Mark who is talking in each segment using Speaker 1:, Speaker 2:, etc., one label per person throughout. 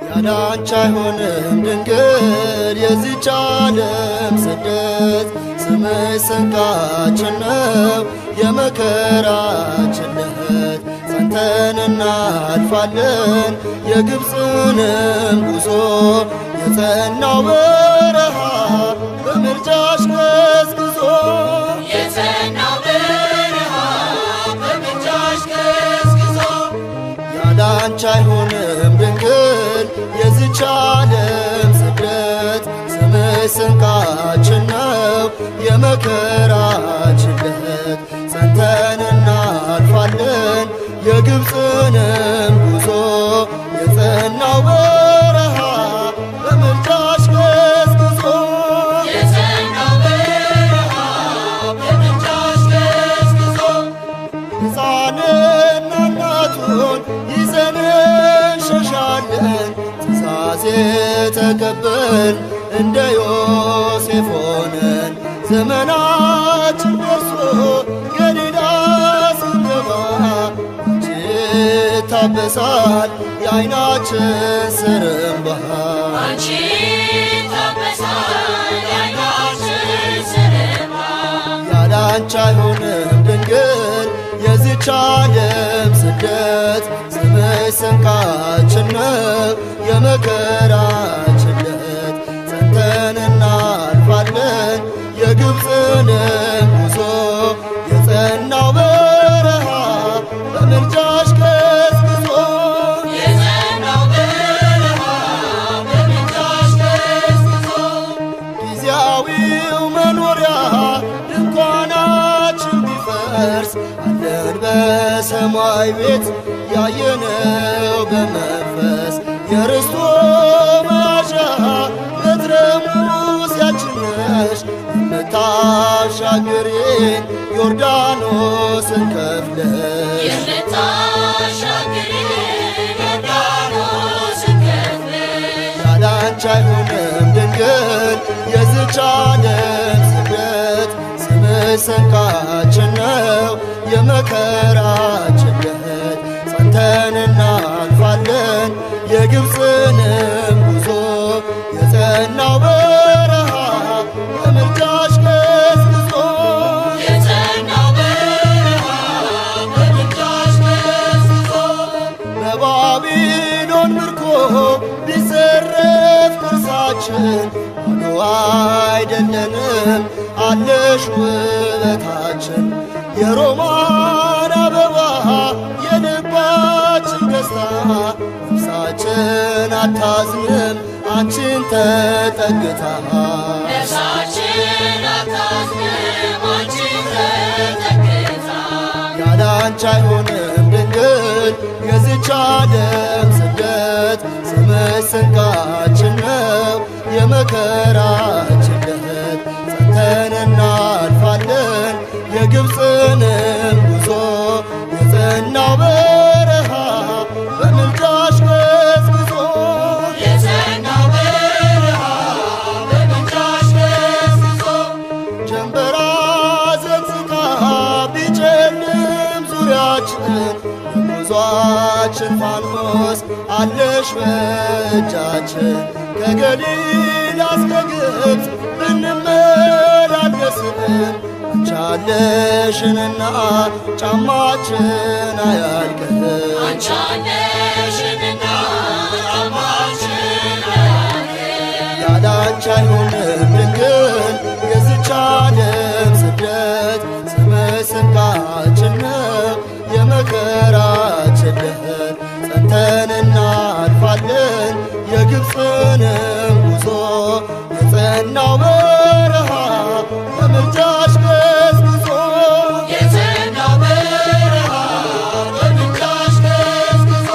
Speaker 1: ያላንቺ አይሆንም ድንግል የዚች ዓለም ስደት ስምሽ ስንቃችን ነው የመከራችን ዕለት ጸንተን እናልፋለን የግብፅንም ጉዞ የጸናው በረሃ በምልጃሽ ገስግሶ
Speaker 2: የጸናው በረሃ በምልጃሽ ገስግሶ
Speaker 1: ያላንቺ አይሆንም ድንግል የዚች ዓለም ስደት ስምሽ ስንቃችን ነው የመከራችን ዕለት ጸንተን እናልፋለን የግብፅንም ጉዞ የጸናው በረሃ በምልጃሽ ገስግሶ
Speaker 2: የጸናው በረሃ በምልጃሽ ገስግሶ
Speaker 1: ሕፃንና እናቱን ይዘን እንሸሻለን ትእዛዝ ተቀበልን እንደ ዮሴፍ ሆነን ዘመናችን ደርሶ ገሊላ ስንገባ አንቺ ታበሳል የዓይናችን ስር እንባ
Speaker 2: አንቺ ታበሳል የዓይናችን ስር እንባ
Speaker 1: ያላንቺ አይሆንም ድንግል የዚች ዓለም ስደት ስምሽ ስንቃችን ነው የመከራችን ዕለት ጸንተን እናልፋለን የግብፅንም ጉዞ የጸናው በረሃ በምልጃሽ ገስግሶ
Speaker 2: የጸናው በረሃ በምልጃሽ ገስግሶ
Speaker 1: ጊዜያዊው መኖሪያ ድንኳናችን ቢፈርስ አለን በሰማይ ቤት ያየነው በመንፈስ የርስቱ መያዣ በትረ ሙሴያችን ነሽ የምታሻግሪን ዮርዳኖስን ከፍለሽ
Speaker 2: የምታሻግሪን ዮርዳኖስን ከፍለሽ
Speaker 1: ያላንቺ አይሆንም ድንግል የዚች ዓለም ስደት ስምሽ ስንቃችን ነው የመከራችን ዕለት ጸንተን እናልፋለን የግብፅንም ጉዞ የጸናው በረሃ በምልጃሽ ገስግሶ
Speaker 2: የጸናው በረሃ በምልጃሽ ገስግሶ
Speaker 1: በባቢሎን ምርኮ ቢዘረፍ ቅርሳችን ባዶ አይደለንም አለሽ ውበታችን የሮማን አበባ የልባችን ደስታ ነፍሳችን አታዝንም አንቺን ተጠግታ
Speaker 2: ነፍሳችን አታዝንም አንቺን ተጠግታ
Speaker 1: ያላንቺ አይሆንም ድንግል የዚች ዓለም ስደት ስምሽ ስንቃችን ነው የመከራችን ዕለት ጸንተን እናልፋለን የግብፅንም ጉዞ የጸናው በረሃ በምልጃሽ ገስግሶ
Speaker 2: የጸናው በረሃ በምልጃሽ ገስግሶ
Speaker 1: ጀንበራ ዘግዝቃ ቢጨልም ዙሪያችን የጉዟችን ፋኖስ አለሽ በእጃችን ከገሊላ እስከ ግብፅ ብንመላለስም አንቻለሽንና ጫማችን አያልቅም
Speaker 2: አንቻለሽንና ጫማችን አያልቅም
Speaker 1: ያላንቺ አይሆንም ድንግል የዚች ዓለም ስደት ስምሽ ስንቃችን ነው የመከራችን ዕለት ጸንተን እናልፋለን የግብፅንም ጉዞ የጸናው በረሃ በምልጃሽ ገስግሶ
Speaker 2: የጸናው በረሃ በምልጃሽ ገስግሶ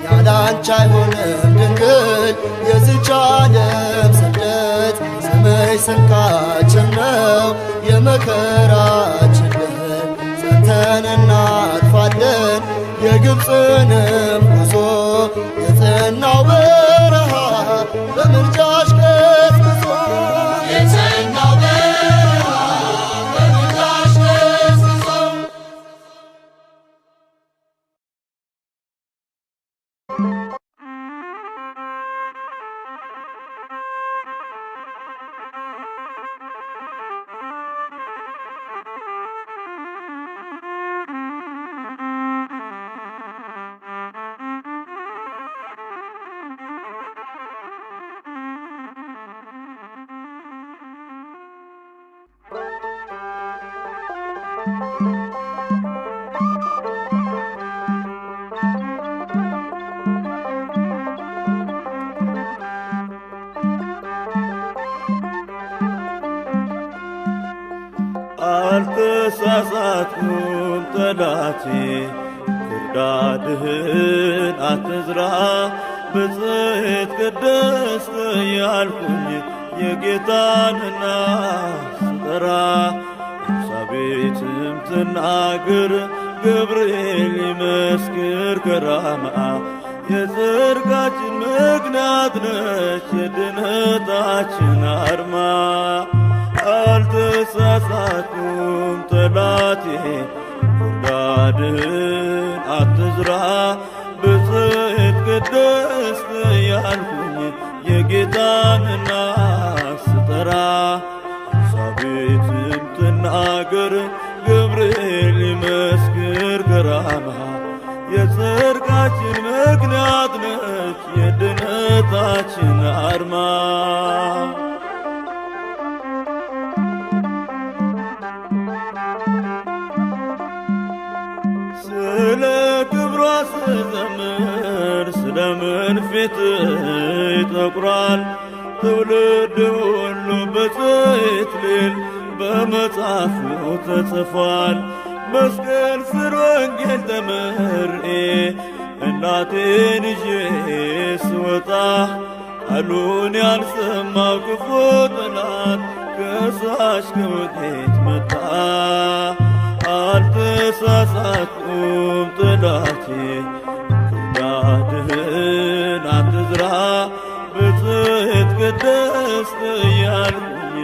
Speaker 1: ያላንቺ አይሆንም ድንግል የዚች ዓለም ስደት ስምሽ ስንቃችን ነው የመከራችን ዕለት ጸንተን እናልፋለን የግብፅንም ጉዞ የጸናው በረሃ በምልጃሽ ቀዝቅዞ
Speaker 2: የጸናው በረሃ በምልጃሽ ቀዝቅዞ
Speaker 3: አልተሳሳትኩም ጠላቴ ክርዳድህን አትዝራ ብፅዕት ቅድስት እያልኩኝ የጌታንና ስጠራ ኤልሳቤጥም ትናገር ገብርኤል ይመስክር ከራማ የጽድቃችን ምክንያት ነች የድነታችን አርማ አልተሳሳትኩም ጠላቴ ክርዳድህን አትዝራ ብፅዕት ቅድስት እያልኩኝ የጌታንና ስጠራ ኤልሳቤጥም ትናገር ገብርኤል ይመስክር ከራማ የጽድቃችን ምክንያት ነች የድነታችን አርማ ስለ ክብሯ ስዘምር ስለምን ፊትህ ይጠቁራል ትውልድ ሁሉ በጽሕት ሊል በመጽሐፉ ተጽፏል መስቀል ስር ወንጌል ተመርኤ እናቴን ይዤ ስወጣ ቃሉን ያልሰማው ክፉ ጠላት ከሳሽ ከወዴት መጣ አልተሳሳትኩም ጠላቴ ክርዳድህን አትዝራ ብፅዕት ቅድስት እያልኩኝ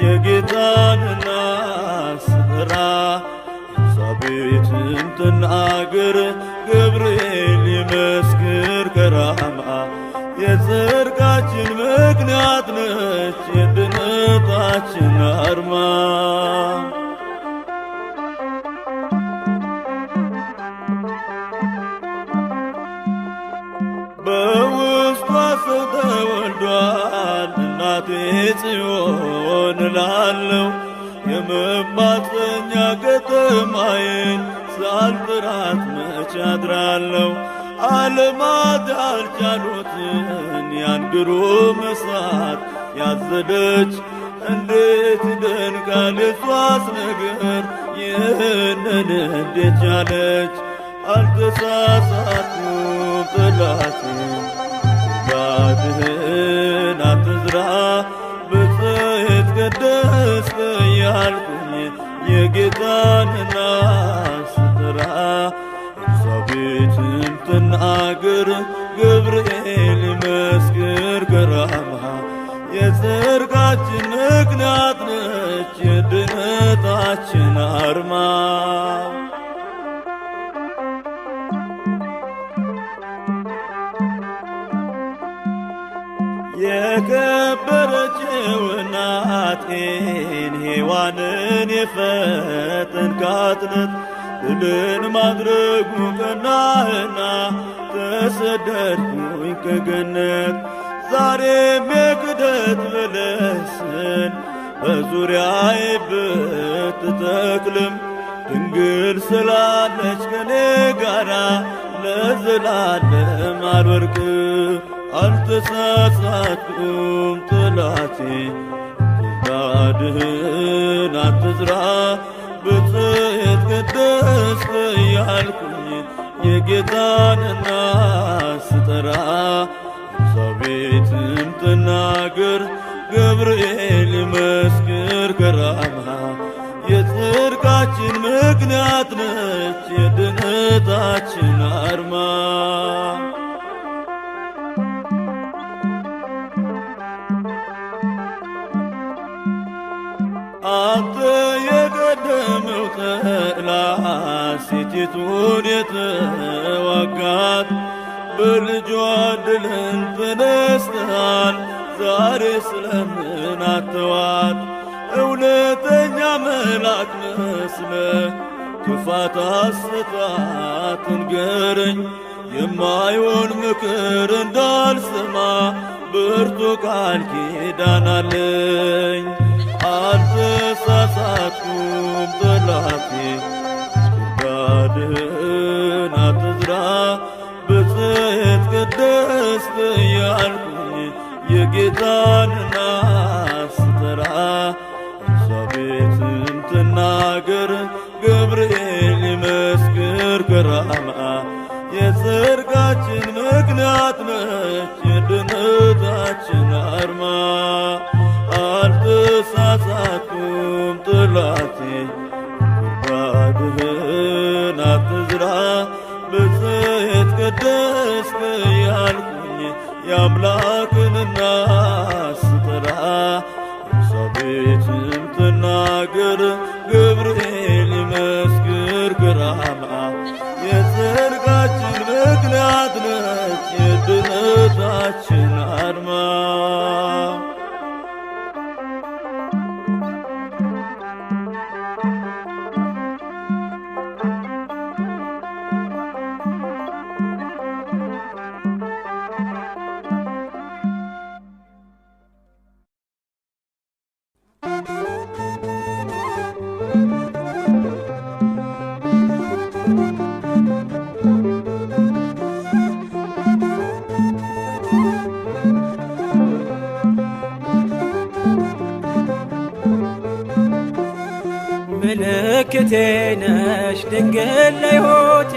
Speaker 3: የጌታንና ስጠራ ኤልሳቤጥም ትናገር ገብርኤል ይመስክር ከራማ የጽድቃችን ምክንያት ነች የድነታችን አርማ በውስጧ ሰው ተወልዷል እናቴ ጽዮን እላለሁ የመማፀኛ ከተማዬን ሳልጥራት መች አድራለሁ ዓለማት ያልቻሉትን ያን ግሩም እሳት ያዘለች እንዴት ይደንቃል የሷስ ነገር ይህንን እንዴት ቻለች አልተሳሳትኩም ጠላቴ ክርዳድህን አትዝራ ብፅዕት ቅድስት እያልኩኝ የጌታንና ስጠራ ኤልሳቤጥም ትናገር ገብርኤል ይመስክር ከራማ የጽድቃችን ምክንያት ነች የድነታችን አርማ የከበረችው እናቴን ሔዋንን የፈተንካት ናት ድልን ማድረጉ ቀናህና ተሰደድኩኝ ከገነት ዛሬም የክደት በለስን በዙሪያዬ ብትተክልም ድንግል ስላለች ከኔ ጋራ ለዘላለም አልወድቅም አልተሳሳትኩም ጠላቴ ክርዳድህን አትዝራ ብፅዕት ቅድስት እያልኩኝ የጌታንና ስጠራ ኤልሳቤጥም ትናገር ገብርኤል ይመስክር ከራማ የጽድቃችን ምክንያት ነች ነች የድነታችን አርማ። አንተ የቀደመው ተድላ ሴቲቱን የተዋጋት በልጇ ድልን ተነስተሃል ዛሬ ስለምን አተዋት? እውነተኛ መልአክ መስለ ክፋት አስታት ንገረኝ የማይሆን ምክር እንዳልሰማ ብርቱ ቃል ኪዳን አለኝ። አልተሳሳትኩም ጠላቴ ጉድጓድህን አትዝራ ብፅዕት ቅድስት እያልኩኝ የጌታንና ስጠራ ኤልሳቤጥም ትናገር ገብርኤል ይመስክር ከራማ የጽድቃችን ምክንያት ነች የድነታችን አርማ። አልተሳሳትኩም ጠላቴ ጉድጓድህን አትዝራ ብፅዕት ቅድስት እያልኩኝ የአምላክንና ስጠራ ኤልሳቤጥም ትናገር ገብርኤል ይመስክር ከራማ የጽድቃችን ምክንያት ነች የድነታችን አርማ።
Speaker 4: ምልክቴ ነሽ ድንግል ለሕይወቴ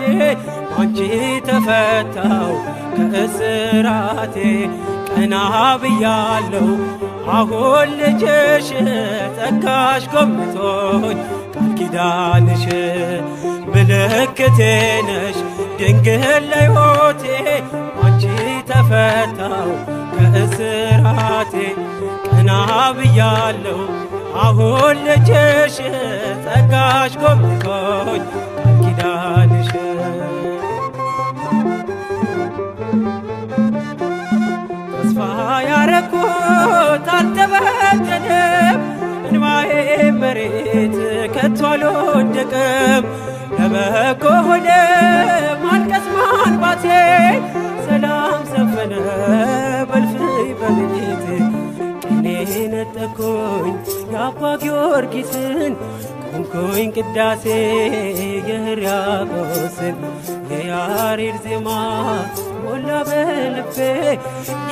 Speaker 4: አንቺ ተፈታው ከእስራቴ ቀና ብያለሁ አሁን ልጅሽ ጸጋሽ ጎብኝቶኝ ቃል ኪዳንሽ ምልክቴ ነሽ ድንግል ለሕይወቴ አንቺ ተፈታው ከእስራቴ ቀና ብያለሁ አሁን ልጅሽ ጸጋሽ ጎብኝቶኝ ቃል ኪዳንሽ ተስፋ ያረኩት አልተበተንም እንባዬ መሬት ከቶ አልወደቀም ለበጎ ሆነ ማልቀስ ማንባቴ ሰላም ሰፈነ በልፍኝ በቤቴ ነጠቆኝ የአባ ጊዮርጊስን ቆምኩኝ ቅዳሴ የሕርያቆስን የያሬድ ዜማ ሞላ በልቤ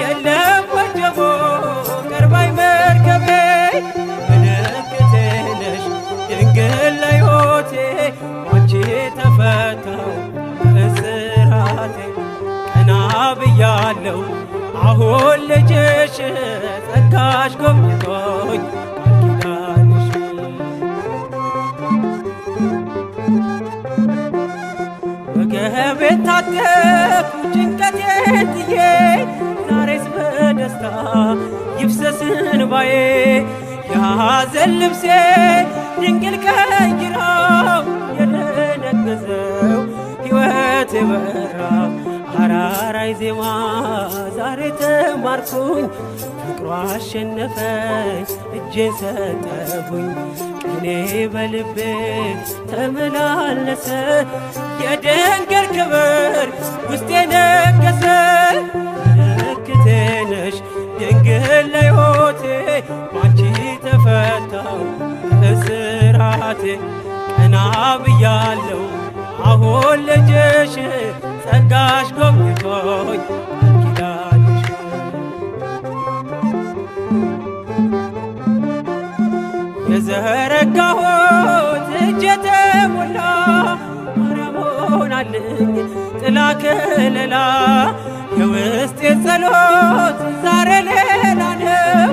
Speaker 4: የለም ወጀቦ ቀርባይ መርከቤ ምልክቴ ነሽ ድንግል ለሕይወቴ አንቺ ተፈታው ከእስራቴ ቀና ብያለሁ አሁን ልጅሽ ጸጋሽ ጎብኝቶኝ ቃል ኪዳንሽ ወገቤን ታጠቅኩ ጭንቀቴን ጥዬ ዛሬስ በደስታ ይፍሰስ እንባዬ የሐዘን ልብሴ ድንግል ቀይራው የደነገዘው ሕይወቴ በራ አራራይ ዜማ ዛሬ ተማርኩኝ ፍቅሯ አሸነፈኝ እጄን ሰጠሁኝ ቅኔ በልቤ ተመላለሰ የድንግል ክብር ውስጤ ነገሰ ምልክቴ ነሽ ድንግል ለሕይወቴ አንቺ ተፈታው ከእስራቴ ቀና ብያለሁ አሁን ልጅሽ ጸጋሽ ጎብኝቶኝ ቃል ኪዳንሽ የዘረጋሁት እጄ ተሞላ ማርያም ሆናልኝ ጥላ ከለላ የውስጤ ጸሎት ዛሬ ሌላ ነው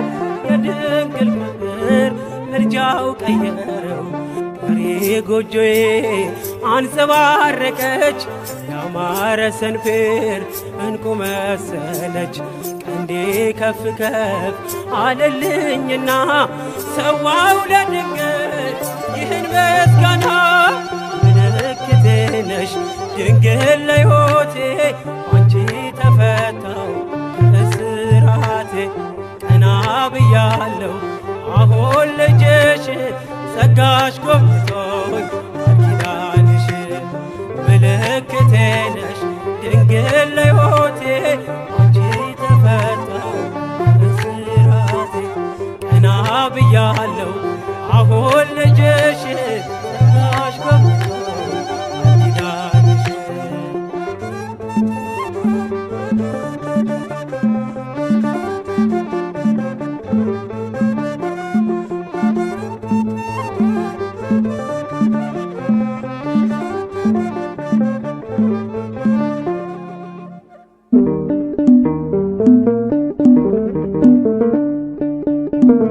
Speaker 4: የድንግል ፍቅር ምልጃው ቀየረው ቀሪ ጎጆዬ አንጸባረቀች ያማረ ሰንፔር እንቁ መሰለች። ቀንዴ ከፍ ከፍ አለልኝና ሰዋው ለድንግል ይህን ምስጋና። ምልክቴ ነሽ ድንግል ለሕይወቴ አንቺ ተፈታው ከእስራቴ። ቀና ብያለሁ አሁን ልጅሽ ጸጋሽ ጎብኝቶኝ ኪዳንሽ። ምልክቴ ነሽ ድንግል ለሕይወቴ አንቺ ተፈታው ከእስራቴ። ቀና ብያለሁ አሁን ልጅሽ ጸጋሽ ጎብኝቶኝ ኪዳንሽ።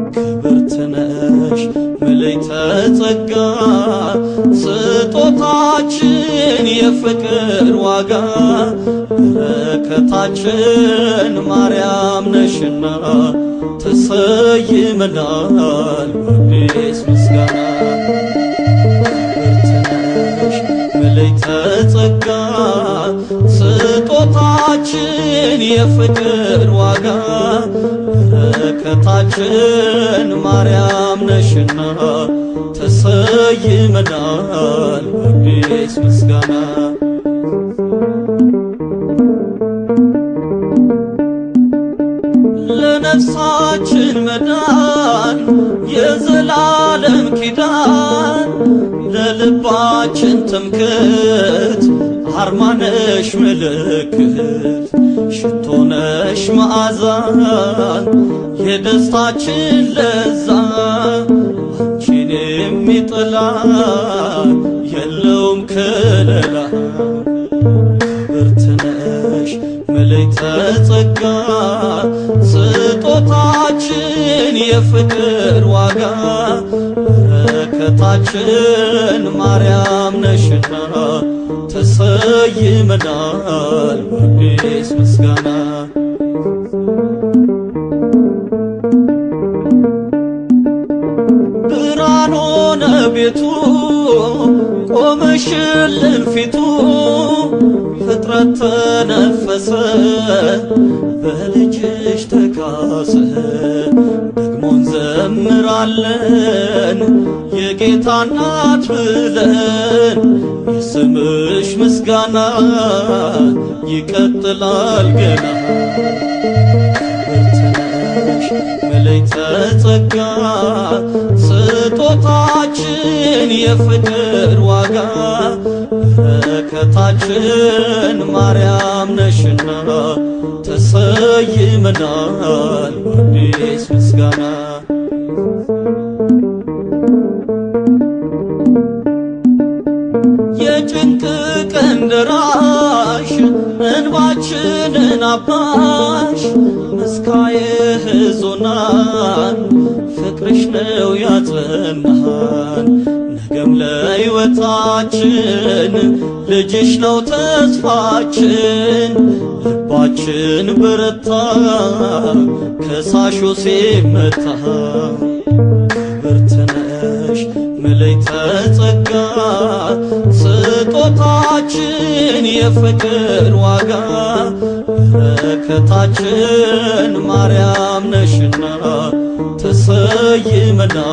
Speaker 2: ክብርት ነሽ ምልዕተ ጸጋ ስጦታችን የፍቅር ዋጋ። በረከታችን ማርያም ነሽና ተሰይመናል በአዲስ ምስጋና። ክብርት ነሽ ምልዕተ ጸጋ ስጦታችን የፍቅር ዋጋ። በረከታችን ማርያም ነሽና ተሰይመናል በአዲስ ምስጋና። ለነፍሳችን መዳን የዘላለም ኪዳን ለልባችን ትምክህት አርማነሽ ምልክት ሽቶነሽ መዓዛን የደስታችን ለዛ አንቺን የሚጠላ የለውም ከለላ። ክብርት ነሽ ምልዕተ ጸጋ ስጦታችን የፍቅር ዋጋ። በረከታችን ማርያም ነሽና ተሰይመናል በአዲስ ምስጋና። ብርሃን ሆነ ቤቱ ቆመሽልን ፊቱ ፍጥረት ተነፈሰ በልጅሽ ተካሰ። ደግሞ እንዘምራለን የጌታ እናት ብለን የስምሽ ምስጋና ይቀጥላል ገና። ክብርት ነሽ ምልዕተ ጸጋ ስጦታችን የፍቅር ዋጋ። በረከታችን ማርያም ነሽና ተሰይመናል በአዲስ ምስጋና። የጭንቅ ቀን ደራሽ እንባችንን አባሽ መስካየ ሕዙናን ፍቅርሽ ነው ያጸናን። ነገም ለሕይወታችን ልጅሽ ነው ተስፋችን። ልባችን በረታ ከሳሹ ሲመታ። ክብርት ነሽ ምልዕተ ጸጋ ስጦታችን የፍቅር ዋጋ። በረከታችን ማርያም ነሽና ተሰይመናል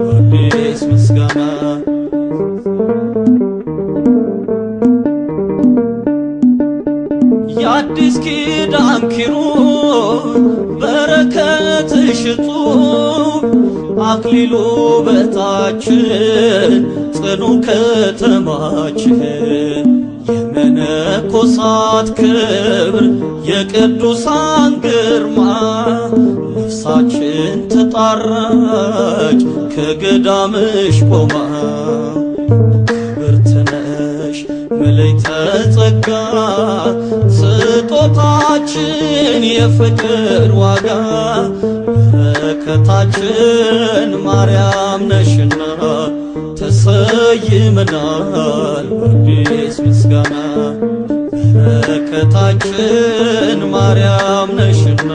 Speaker 2: በአዲስ ምስጋና። የአዲስ ኪዳን ኪሩብ በረከትሽ እጹብ አክሊሉ በታችን ጽኑ ከተማችን። የመነኮሳት ክብር የቅዱሳን ግርማ ነፍሳችን ተጣራች ከገዳምሽ ቆማ። ክብርት ነሽ ምልዕተ ጸጋ ስጦታችን የፍቅር ዋጋ። በረከታችን ማርያም ነሽና ተሰይመናል በአዲስ ምስጋና በረከታችን ማርያም ነሽና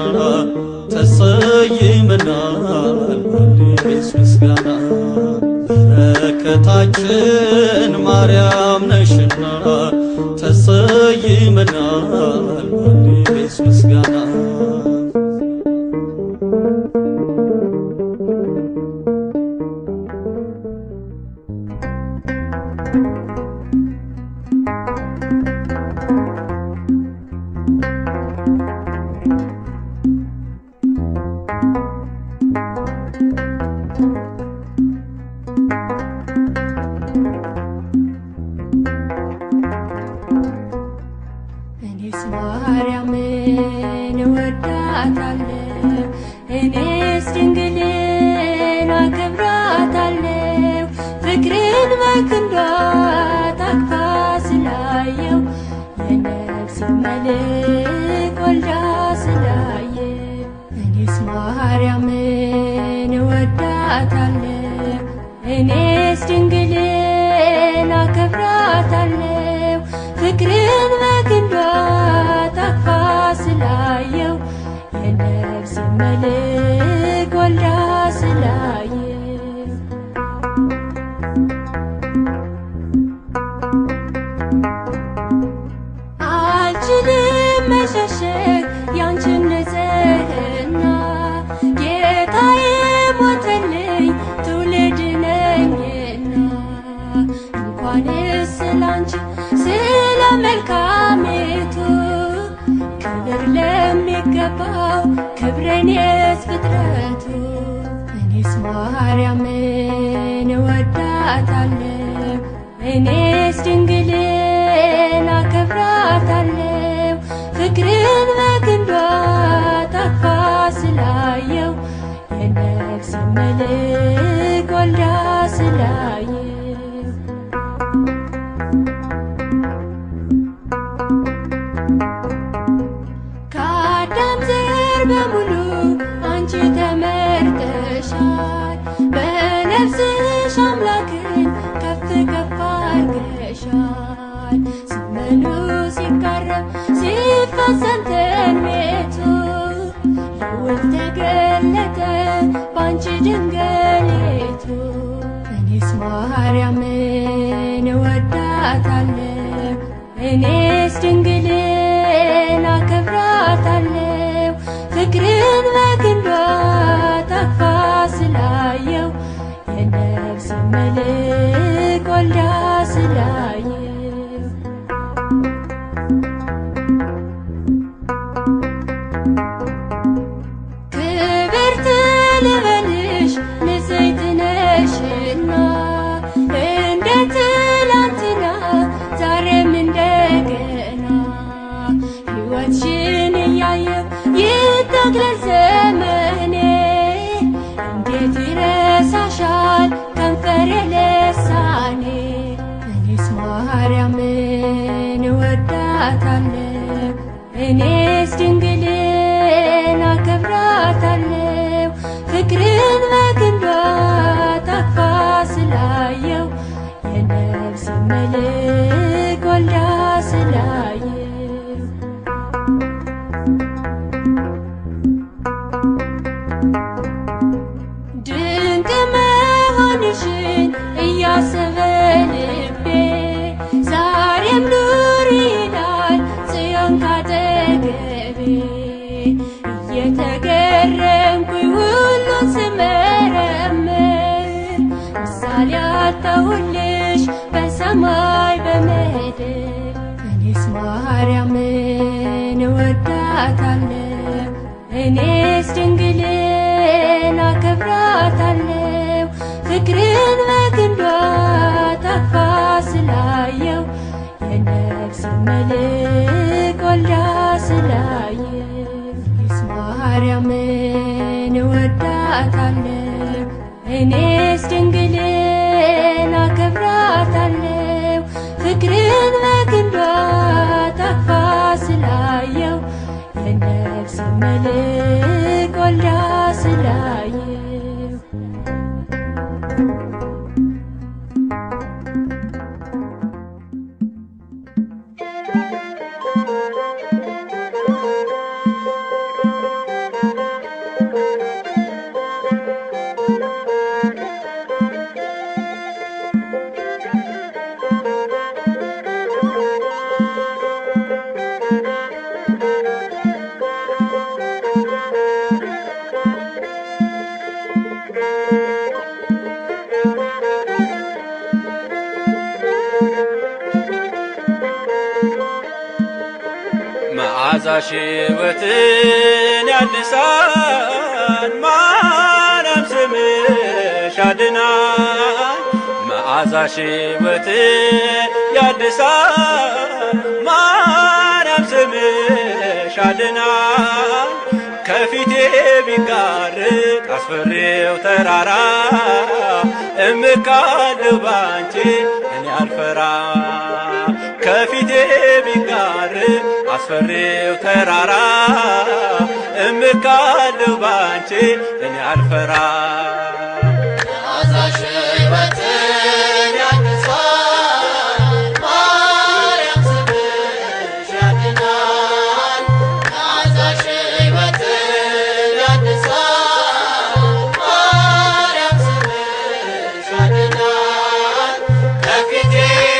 Speaker 2: ተሰይመናል በአዲስ ምስጋና በረከታችን ማርያም ነሽና ተሰይመናል በአዲስ ምስጋና
Speaker 5: እኔስ ማርያምን እወዳታለሁ፣ እኔስ ድንግልን አከብራታለሁ። ፍቅርን በክንዷ ታቅፋ ስላየው የነፍሴ መልክ ወልዳ ስላየው። እኔስ ማርያምን እወዳታለሁ፣ እኔስ ድንግልን አከብራታለሁ። ፍቅርን በክንዷ ታቅፋ ስላየው የነፍሴ መልክ ወልዳ ስላየው። አልችልም መሸሸግ ያንቺን ንጽሕና ጌታዬ ሞተልኝ ትውልድ ነኝና እንኳንስ ስላንቺ ስለ መልካሚቱ ክብር ለሚገባው ክብሬኔስ ፍጥረቱ። እኔስ ማርያምን እወዳታለሁ፣ እኔስ ድንግልን አከብራታለሁ። ፍቅርን በክንዷ ታቅፋ ስላየው የነፍሴ መልክ ወልዳ ስላየው። ከአዳም ዘር በሙሉ አንቺ ተመርጠሻል፣ በነፍስሽ አምላክን ከፍ ከፍ አድርገሻል። ዘመኑ ሲቃረብ ሲፈጸም ትንቢቱ ልዑል ተገለጠ ባንቺ ድንግሊቱ። እኔስ ማርያምን እወዳታለሁ፣ እኔስ ድንግልን አከብራታለሁ። ፍቅርን በክንዷ ታቅፋ ስላየው የነፍሴ መልክ ወልዳ ስላየው። ክብርት ልበልሽ ንጽሕት ነሽና እንደ ትላንትና ዛሬም እንደገና ሕይወትሽን እያየው ይጠቅለል ዘመኔ። እንዴት ይረሳሻል ከንፈሬ ልሳኔ። እኔስ ማርያምን እወዳታለሁ፣ እኔስ ድንግልን አከብራታለሁ። ፍቅርን በክንዷ ታቅፋ ስላየው የነፍሴ መልክ ወልዳ ስላየው። ድንቅ መሆንሽን እያሰበ ልቤ ዛሬም ኑሪ ይላል ጽዮን ካጠገቤ። እየተገረምኩኝ ሁሉን ስመረምር ምሳሌ አጣሁልሽ በሰማይ በምድር። እኔስ ማርያምን እወዳታለሁ፣ እኔስ ድንግልን አከብራታለሁ። ፍቅርን በክንዷ ታቅፋ ስላየው የነፍሴ መልክ ወልዳ ስላየው። እኔስ ማርያምን እወዳታለሁ፣ እኔስ ድንግልን አከብራታለሁ። ፍቅርን በክንዷ ታቅፋ ስላየው የነፍሴ መልክ ወልዳ ስላየው።
Speaker 2: መዓዛሽ ሕይወትን ያድሳል ማርያም ስምሽ ያድናል መዓዛሽ ሕይወትን ያድሳል ማርያም ስምሽ ያድናል ከፊቴ ቢጋርጥ አስፈሪው ተራራ እምቃለሁ ባንቺ እኔ አልፈራ ከፊቴ ቢጋርጥ አስፈሪው ተራራ እምቃለሁ ባንቺ እኔ አልፈራ
Speaker 1: መዓዛሽ ሕይወትን ያድሳል ማርያም ስምሽ ያድናል መዓዛሽ ሕይወትን ያድሳል ማርያም ስምሽ ያድናል ከፊቴ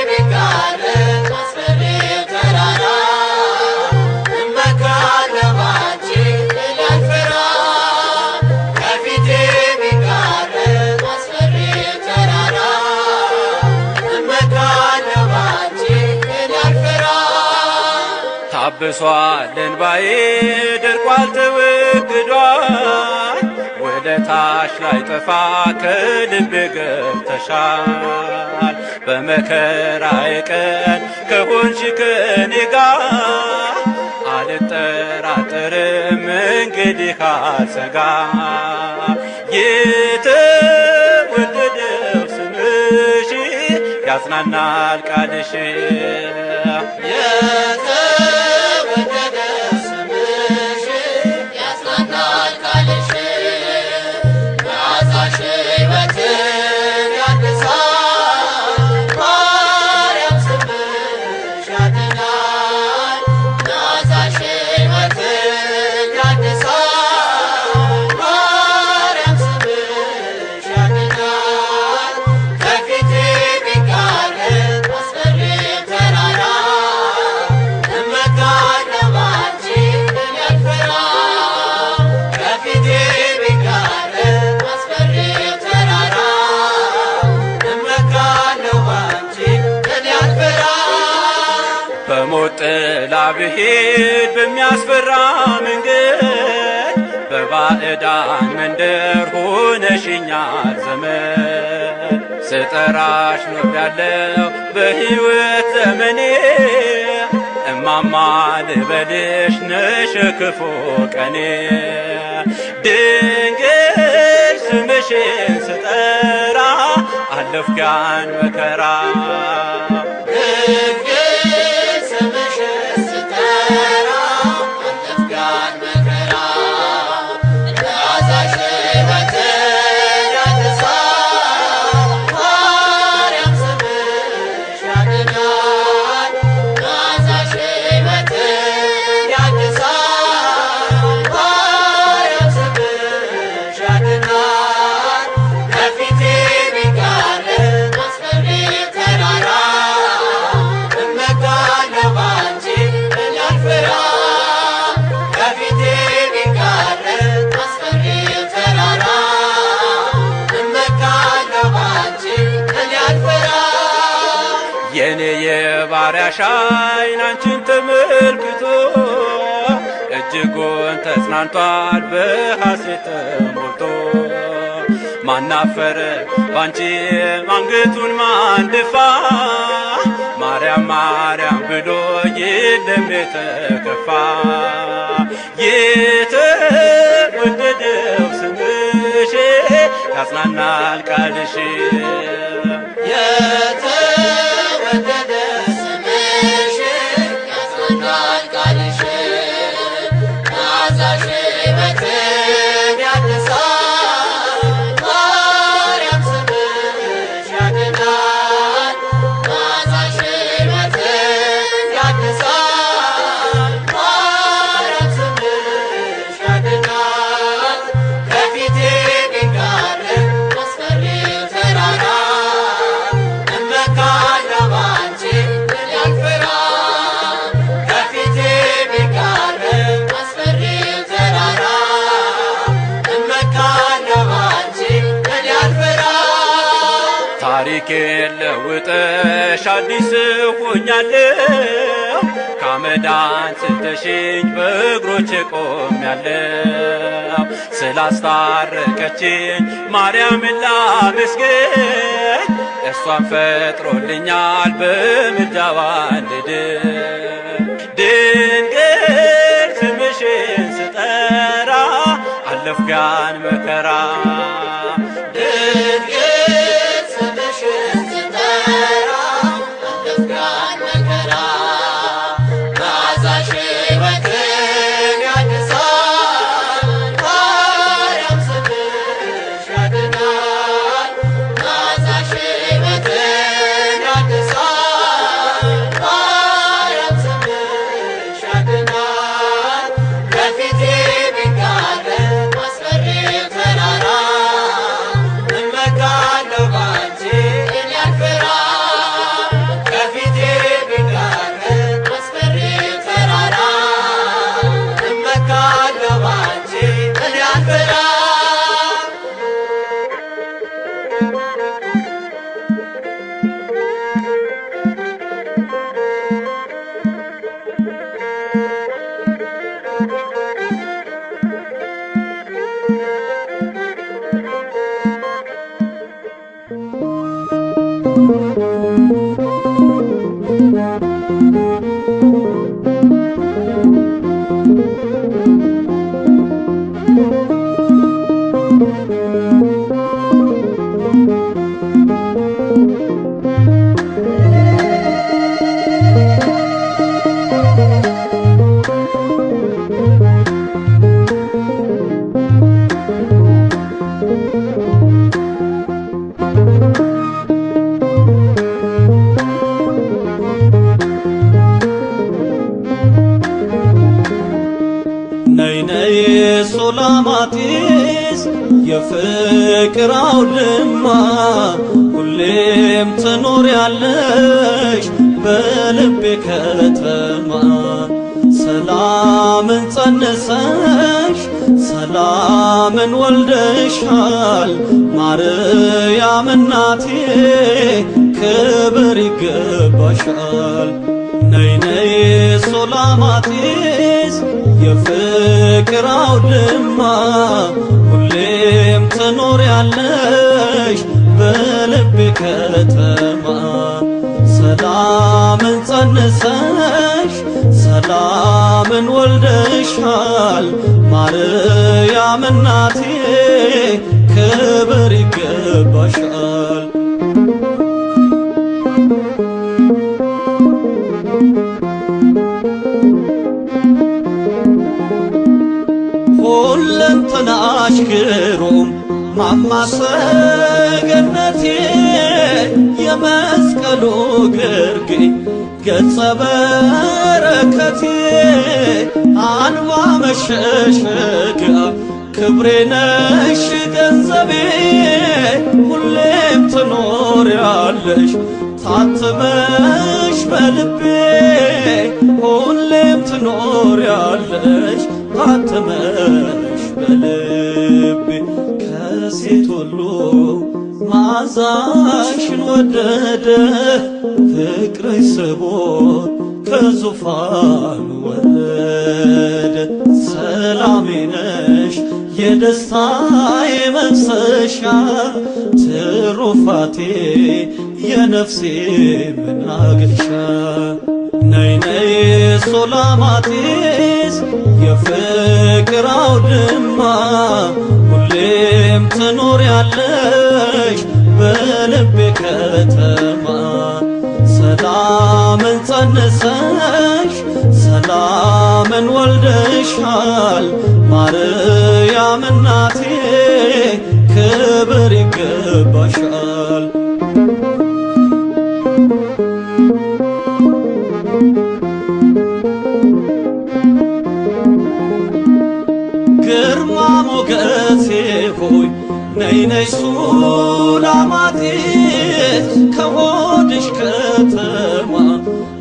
Speaker 1: ቢጋርጥ አስፈሪው ተራራ እመካለሁ ባንቺ እኔ አልፈራ ከፊቴ ቢጋርጥ አስፈሪው ተራራ እመካለሁ ባንቺ እኔ አልፈራ
Speaker 2: ታብሷል እንባዬ ደርቋል ተወግዷል ውለታሽ ላይ ጠፋ ከልቤ ገብተሻል በመከራዬ ቀን ከሆንሽ ከኔ ጋር አልጠራጠርም እንግዲህ አልሰጋ የተወደደው ስምሽ ያጽናናል ቃልሽ
Speaker 1: የተወደደ ስምሽ ያጽናናል ቃልሽ መዓዛሽ ሕይወትን ያድሳል ማርያም ስምሽ ያድናል መዓዛሽ ሕይወትን ያድሳል ማርያም ስምሽ ያድናል ከፊቴ ቢጋርጥ አስፈሪው ተራራ እመካለሁ ባንቺ እኔ አልፈራ ከፊቴ ቢጋርጥ አስፈሪው ተራራ እመካለሁ ባንቺ እኔ አልፈራ
Speaker 2: በሞት ጥላ ብሄድ በሚያስፈራ መንገድ በባዕዳን መንደር ሆነሽኛል ዘመን ስጠራሽ ኖሬያለሁ በሕይወት ዘመኔ እማማ ልበልሽ ነሽ ክፉ ቀኔ ድንግል ስምሽን ስጠራ አለፍኩ ያን መከራ
Speaker 1: ድንግል ስምሽን ስጠራ አለፍኩ ያን መከራ መዓዛሽ ሕይወትን ያድሳል ማርያም ስምሽ ያድናል መዓዛሽ ሕይወትን ያድሳል ማርያም ስምሽ ያድናል ከፊቴ ቢጋርጥ አስፈሪው ተራራ እመካለሁ ባንቺ እኔ አልፈራ ከፊቴ ቢጋርጥ አስፈሪው ተራራ እመካለሁ ባንቺ እኔ አልፈራ
Speaker 2: የኔ የባሪያሽ ዓይን አንቺን ተመልክቶ እጅጉን ተጽናንቷል በሐሴት ተሞልቶ ማናፈረ ባንቺ አንገቱን ማንድፋ ማርያም ማርያም ብሎ የለም የተከፋ የተወደደው ስምሽ ያጽናናል ቃልሽ
Speaker 1: የተወደደ ስምሽ ያጽናናል ቃልሽ መዓዛሽ ሕይወትን ያድሳል ማርያም ስምሽ ያድናል መዓዛሽ ሕይወትን ያድሳል ማርያም ስምሽ ያድናል ከፊቴ ቢጋርጥ አስፈሪው ተራራ እመካለሁ ባንቺ እኔ አልፈራ ከፊቴ ቢጋርጥ አስፈሪው ተራራ እመካለሁ ባንቺ እኔ አልፈራ
Speaker 2: ታሪኬን ለውጠሽ አዲስ ሆኛለሁ አመዳን ስተሽኝ በእግሮቼ ቆሜያለሁ። ስላስታረቀችኝ ማርያምን ላመስግን፣ እሷን ፈጥሮልኛል በምልጃዋ እንድድን። ድንግል ስምሽን ስጠራ አለፍኩ ያን መከራ።
Speaker 1: ድንግል ስምሽን ስጠራ አለፍኩ ያን መከራ። መዓዛሽ ሕይወትን ያድሳል፣ ማርያም ስምሽ ያድናል። መዓዛሽ ሕይወትን ያድሳል፣ ማርያም ስምሽ ያድናል። ከፊቴ ቢጋረድ አስፈሪው ተራራ እመካለሁ ባንቺ እኔ አልፈራም። ከፊቴ ቢጋረድ አስፈሪው ተራራ እመካለሁ ባንቺ እኔ አልፈራም።
Speaker 3: ነይ ነይ ሱላማጢስ የፍቅር አውድማ ሁሌም ትኖሪያለሽ በልቤ ከተማ። ሰላምን ጸንሰሽ ሰላምን ወልደሻል ማርያም እናቴ ክብር ይገባሻል። ነይ ነይ ሱላማጢስ የፍቅር አውድማ ሁሌም ትኖሪያለሽ በልቤ ከተማ። ሰላምን ጸንሰሽ ሰላምን ወልደሻል ማርያም እናቴ ክብር ይገባሻል። ሁለንተናሽ ግሩም ማማሰገነቴ የመስቀሉ ግርጌ ገጸ በረከቴ አንባ መሸሸጊያ ክብሬ ነሽ ገንዘቤ ሁሌም ትኖሪያለሽ ታትመሽ በልቤ ሁሌም ትኖሪያለሽ ታትመሽ በልቤ። ከሴት ሁሉ መዓዛሽን ወደደ ፍቅርሽ ስቦት ከዙፋኑ ወረደ። ሰላሜ ነሽ የደስታዬ መፍሰሻ ትሩፋቴ የነፍሴ መናገሻ። ነይ ነይ ሱላማጢስ የፍቅር አውድማ ሁሌም ትኖሪያለሽ በልቤ ከተማ። ሰላምን ጸንሰሽ ሰላምን ወልደሻል ማርያም እናቴ ክብር ይገባሻል። ግርማ ሞገሴ ሆይ ነይ ነይ ሱላማጢስ ከሆድሽ ከተማ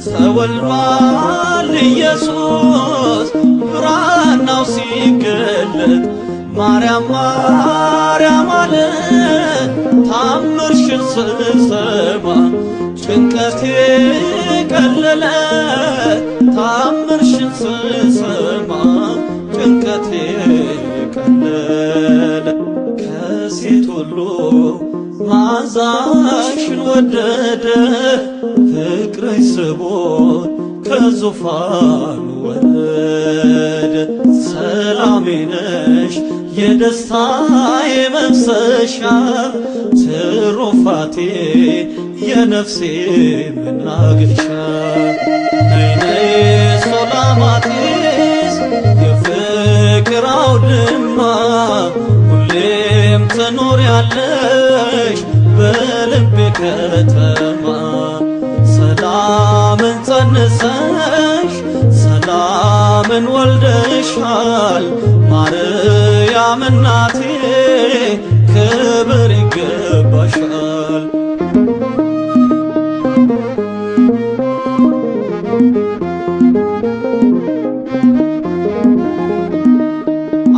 Speaker 3: ተወልዷል ኢየሱስ ብራናው ሲገለጥ ማርያም ማርያም አለ ታምርሽን ስሰማ ጭንቀቴ ቀለለ ስሰማ ጭንቀቴ ቀለለ። ከሴት ሁሉ መዓዛሽን ወደደ ፍቅርሽ ስቦት ከዙፋኑ ወረደ። ሰላሜ ነሽ የደስታዬ መፍሰሻ ትሩፋቴ የነፍሴ መናገሻ። ነይ ነይ ሶላማጢስ የፍቅር አውድማ ሁሌም ትኖሪያለሽ በልቤ ከተማ። ሰላምን ጸንሰሽ ሰላምን ወልደሻል ማርያም እናቴ ክብር ይገባሻል።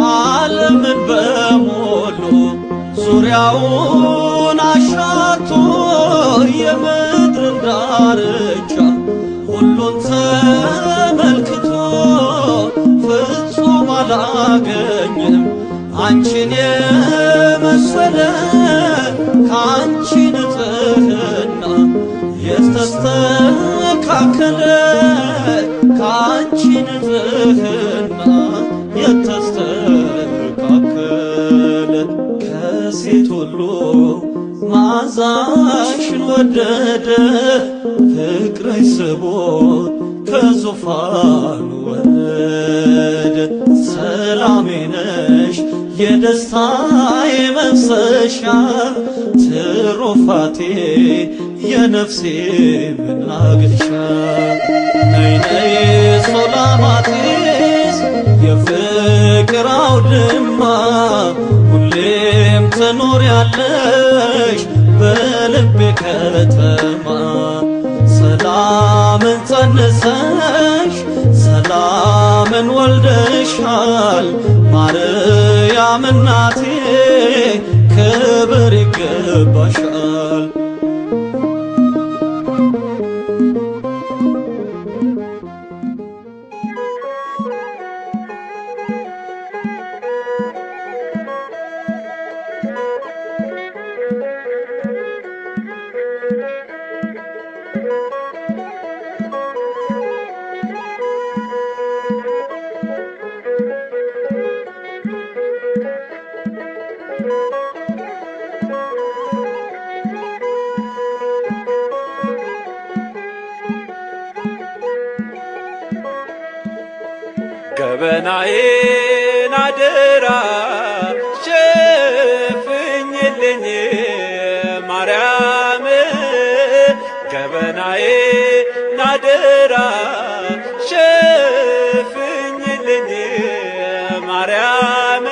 Speaker 3: ዓለምን በሞሉ ዙሪያውን አሻቶ የምድርን ዳርቻ ሁሉን ተመልክቶ ፍጹም አላገኘም አንቺን የመሰለ ከአንቺ ንጽሕና የተስተካከለ ከአንቺ ንጽሕና የተስተካከለ። ከሴት ሁሉ መዓዛሽን ወደደ ፍቅርሽ ስቦት ከዙፋኑ ወረደ። ሰላሜ ነሽ የደስታዬ መፍሰሻ ትሩፋቴ የነፍሴ መናገሻ። ነይ ነይ ሶላማጢስ የፍቅር አውድማ ሁሌም ትኖሪያለሽ በልቤ ከተማ። ሰላምን ጸንሰሽ ሰላምን ወልደሻል ማርያም እናቴ ክብር ይገባሻል።
Speaker 2: ገበናዬን አደራ ሸፍኝልኝ ማርያም ገበናዬን አደራ ሸፍኝልኝ ማርያም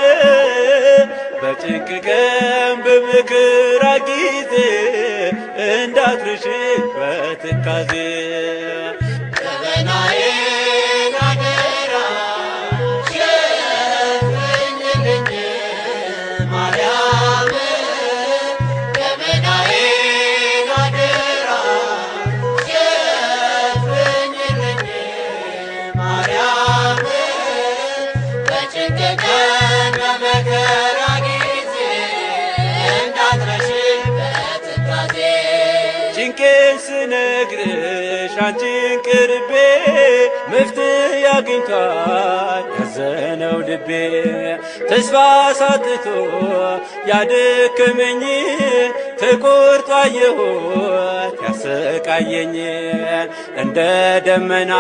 Speaker 2: በጭንቅ ቀን በመከራ ጊዜ እንዳትረሺ በትካዜ ጭንቄን ስነግርሽ አንቺን ቅርቤ መፍትሄ አግኝቷል ያዘነው ልቤ። ተስፋ ሳጥቶ ያደከመኝ ተቆርጦ አየሁት ያሰቃየኝ እንደ ደመና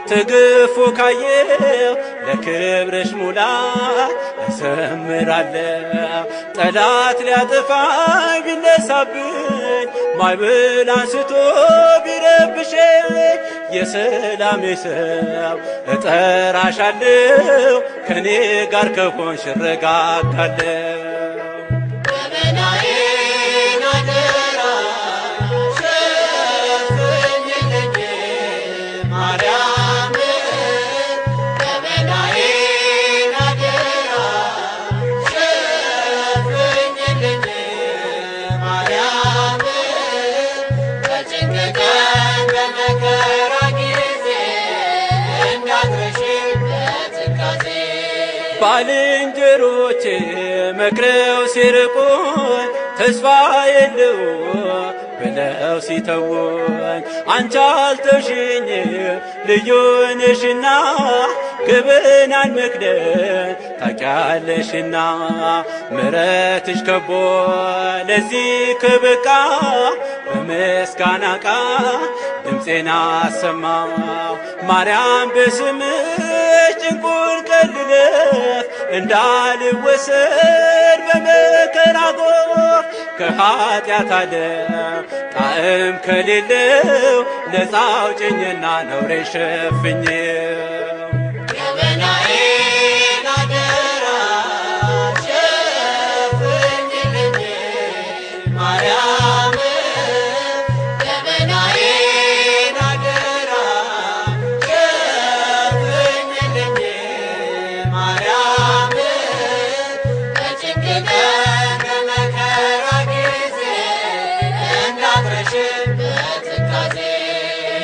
Speaker 2: ተገፎ ካየው ለክብርሽ ሙላት እዘምራለሁ። ጠላት ሊያጠፋኝ ቢነሳብኝ ማዕበል አንስቶ ቢረብሸኝ የሰላሜ ሰው እጠራሻለሁ ከኔ ጋር ከሆንሽ እረጋጋለሁ።
Speaker 1: በጭንቅ ቀን በመከራ ጊዜ እንዳትረሺ
Speaker 2: ባልንጀሮቼ መክረው ሲርቁኝ ተስፋ የለው ብለው ሲተውኝ አንቺ አልተውሽኝም ልዩ ነሽና ግብናን መክደን ታውቂያለሽና ምሕረትሽ ከቦ ለዚህ ከበቃ በምስጋና ቃል ድምፄን አሰማው ማርያም በስምሽ ጭንቁን ቀልለፍ እንዳልወሰድ በመከራ ጎፍ ከኃጢአት ዓለም ጣዕም ከሌለው ነፃ አውጭኝና ነውሬን ሸፍኝው
Speaker 1: ገበናዬን አደራ ሸፍኝልኝ ማርያም ገበናዬን አደራ ሸፍኝልኝ ማርያም በጭንቅ ቀን በመከራ ጊዜ እንዳትረሺኝ በትካዜ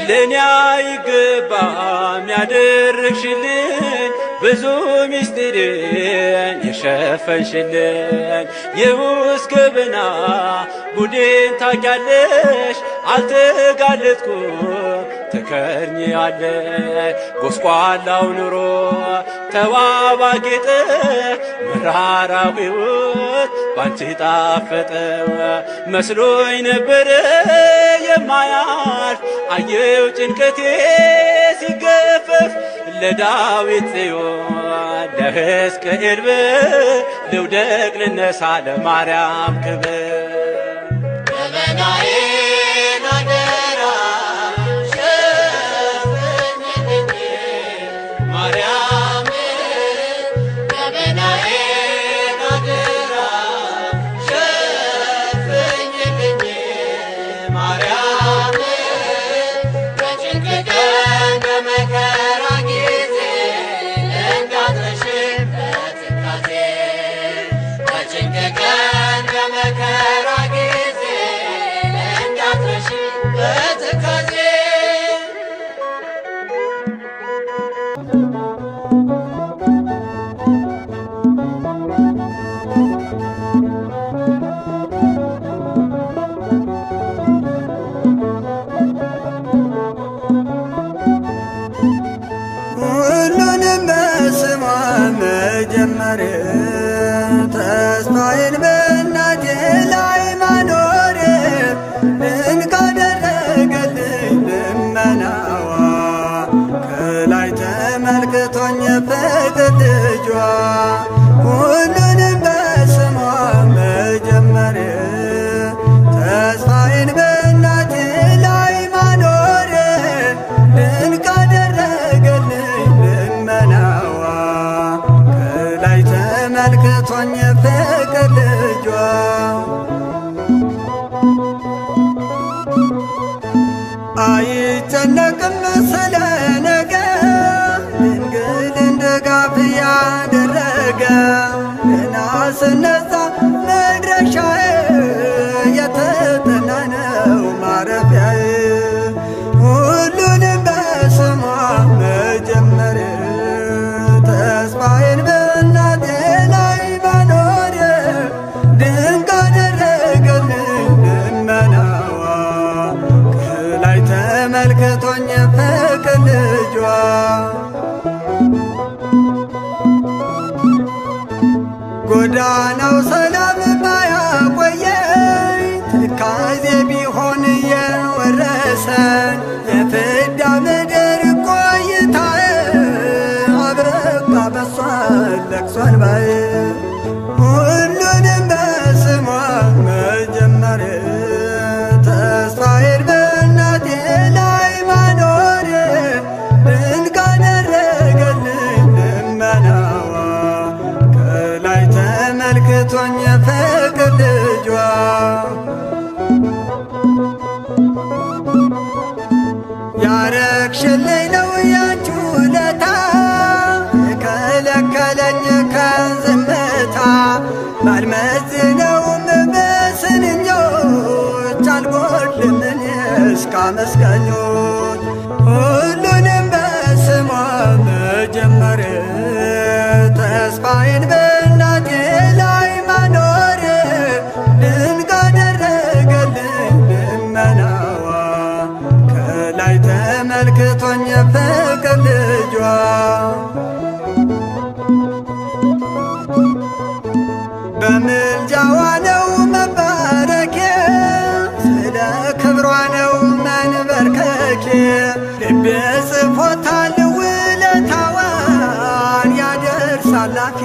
Speaker 2: ለእኔ አይገባም ያደረግሽልኝ ብዙ ምስጢርን የሸፈንሽልኝ የውስጥ ገበና ጉዴን ታውቂያለሽ አልተጋለጥኩም ትከርኚያለሽ ጎስቋላው ኑሮ ተዋባ ጌጠ መራራው ሕይወት ባንቺ ጣፈጠ መስሎኝ ነበረ የማያልፍ አየው ጭንቀቴ ሲገፈፍ ለዳዊት ጽዮን ለሕዝቅኤል ልውደቅ ልነሳ ለማርያም ክብር
Speaker 1: ገበናዬን አደራ ሸፍኝልኝ ማርያም ገበናዬን አደራ ሸፍኝልኝ ማርያም በጭንቅ ቀን በመከራ ጊዜ እንዳትረሺኝ በትካዜ በጭንቅ ቀን በመከራ ጊዜ እንዳትረሺኝ በትካዜ
Speaker 6: ሁሉንም በስሟ መጀመር ተስፋዬን በእናቴ ላይ ማኖር ድንቅ አደረገልኝ ልመናዋ ከላይ ተመልክቶኝ ፍቅር ልጇ ሁሉንም በስሟ መጀመር ተስፋዬን በእናቴ ላይ ማኖር ድንቅ አደረገልኝ ልመናዋ ከላይ ተመልክቶኝ ፍቅር ልጇ አይጨነቅም ስለ ነገ ድንግልን ድጋፍ ያደረገ ገና ስነሳ መድረሻዬ የተጠና ነው ማረፊያዬ ሁሉንም በስሟ መጀመር ተስፋዬን በእናቴ ላይ ማኖር ድንቅ አደረገልኝ ልመናዋ ከላይ ተመልክቶኝ ፍቅር ልጇ ጎዳናው ሰላም ባያቆየኝ ትካዜ ቢሆን የወረሰን የፍዳ ምድር ቆይታዬ አበቃ በሷ ለቅሶን ባይ ሁሉንም በስሟ መጀመር ተስፋዬን በእናቴ ላይ ማኖር ድንቅ አደረገልኝ ልመናዋ ከላይ ተመልክቶኝ ፍቅር ልጇ ያረግሽልኝ ነው ያንቺ ውለታ የከለከለኝ ከዝምታ ባልመዝነውም በስንኞች አልጎድልም እኔ እስከ አመስጋኞች ሁሉንም በስሟ መጀመር ተስፋ በምልጃዋ ነው መባረኬ ስለ ክብሯ ነው መንበርከኬ ልቤ ጽፎታል ውለታዋን ያደርሳል አፌ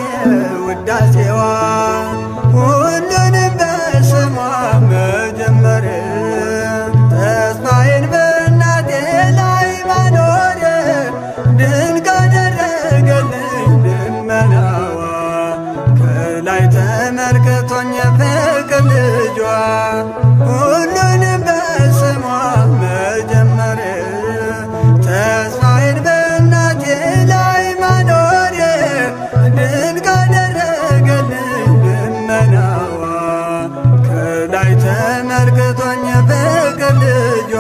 Speaker 6: ውዳሴዋን ሁሉንም በስሟ መጀመር ተስፋዬን በእናቴ ላይ ማኖር ድንቅ አደረገልኝ ልመናዋ ከላይ ተመልክቶኝ የፍቅር ልጇ ሁሉንም በስሟ መጀመር ተስፋዬን በእናቴ ላይ ማኖር ድንቅ አደረገልኝ ልመናዋ ከላይ ተመልክቶኝ የፍቅር ልጇ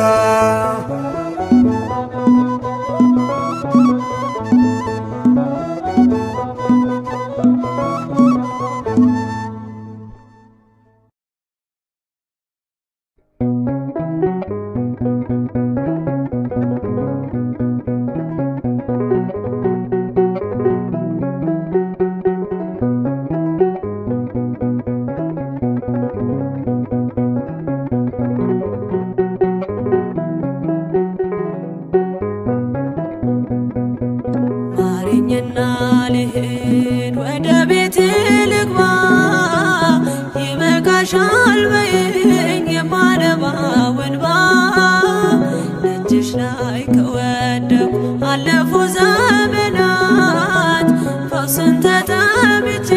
Speaker 7: ማረኝና ልሂድ ወደ ቤት ልግባ ይበቃሻል በይኝ የማነባው እንባ ደጅሽ ላይ ከወደኩ አለፉ ዘመናት ፈውስን ተጠምቼ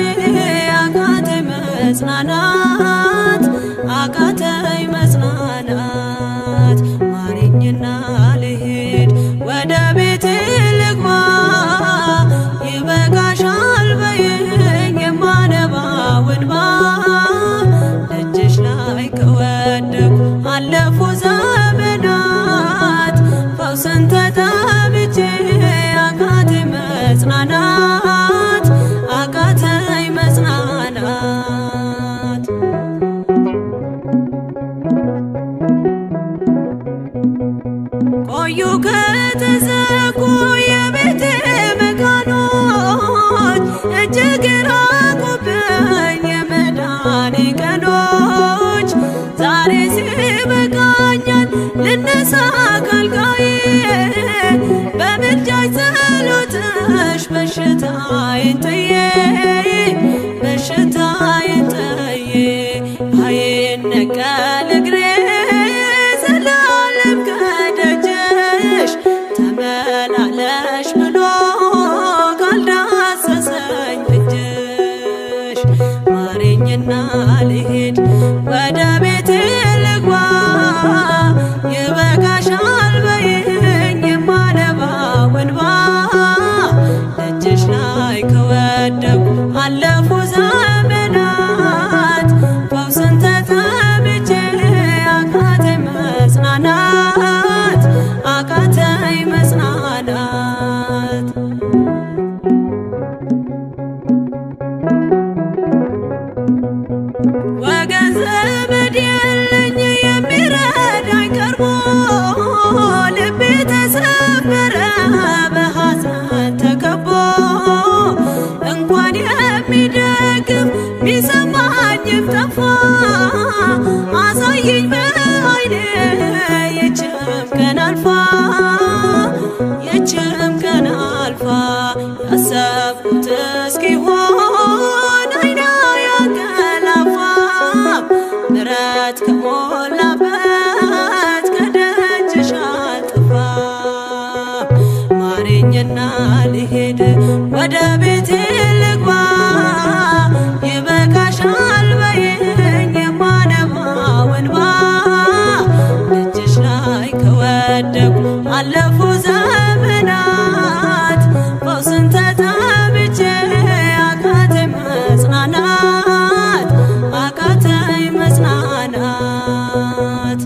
Speaker 7: አቃተኝ መጽናናት አቃተኝ መጽናናት ማረኝና ልሂድ ወደ ቤት ልግባ ይበቃሻል በይኝ የማነባው እንባ ደጅሽ ላይ ከወደኩ አለፉ ዘመናት ፈውስን ተጠምቼ አቃተኝ መጽናናት አቃተኝ መጽናናት ቆዩ ከተዘጉ የቤቴ መቃኖች እጅግ ራቁብኝ የመዳኔ ቀኖች ዛሬ ሲበቃኛል ልነሳ ካልጋዬ በምልጃሽ ጸሎትሽ በሽታዬን ጥዬ በሽታዬን ጥዬ አይነቀል እግሬ ዘላለም ከደጅሽ ተመላለሽ ብሎ ካልዳሰሰኝ እጅሽ ማረኝና ልሂድ ወደ ቤቴ ልግባ ይበቃሻል በይኝ የማነባው እንባ ደጅሽ ላይ ከወደኩ አለፉ ዘመናት ፈውስን ተጠምቼ አቃተኝ መጽናናት አቃተኝ መጽናናት ወገን ዘመድ የለኝ የሚረዳኝ ቀርቦ ልቤ ተሰበረ በሐዘን ተከቦ እንኳን የሚደግፍ ሚሰማኝም ጠፋ አሳየኝ በዓይኔ ይህችም ቀን አልፋ ይህችም ቀን አልፋ ያሰብኩት እስኪሆን አይና ያንቀላፋ ምሕረት ከሞላበት ከደጅሽ አልጠፋም ማረኝና ልሂድ ወደ ቤቴ ልግባ ይበቃሻል በይኝ የማነባው እንባ ደጅሽ ላይ ከወደኩ አለፉ ዘመናት ፈውስን ተጠምቼ አቃተኝ መጽናናት አቃተኝ መጽናናት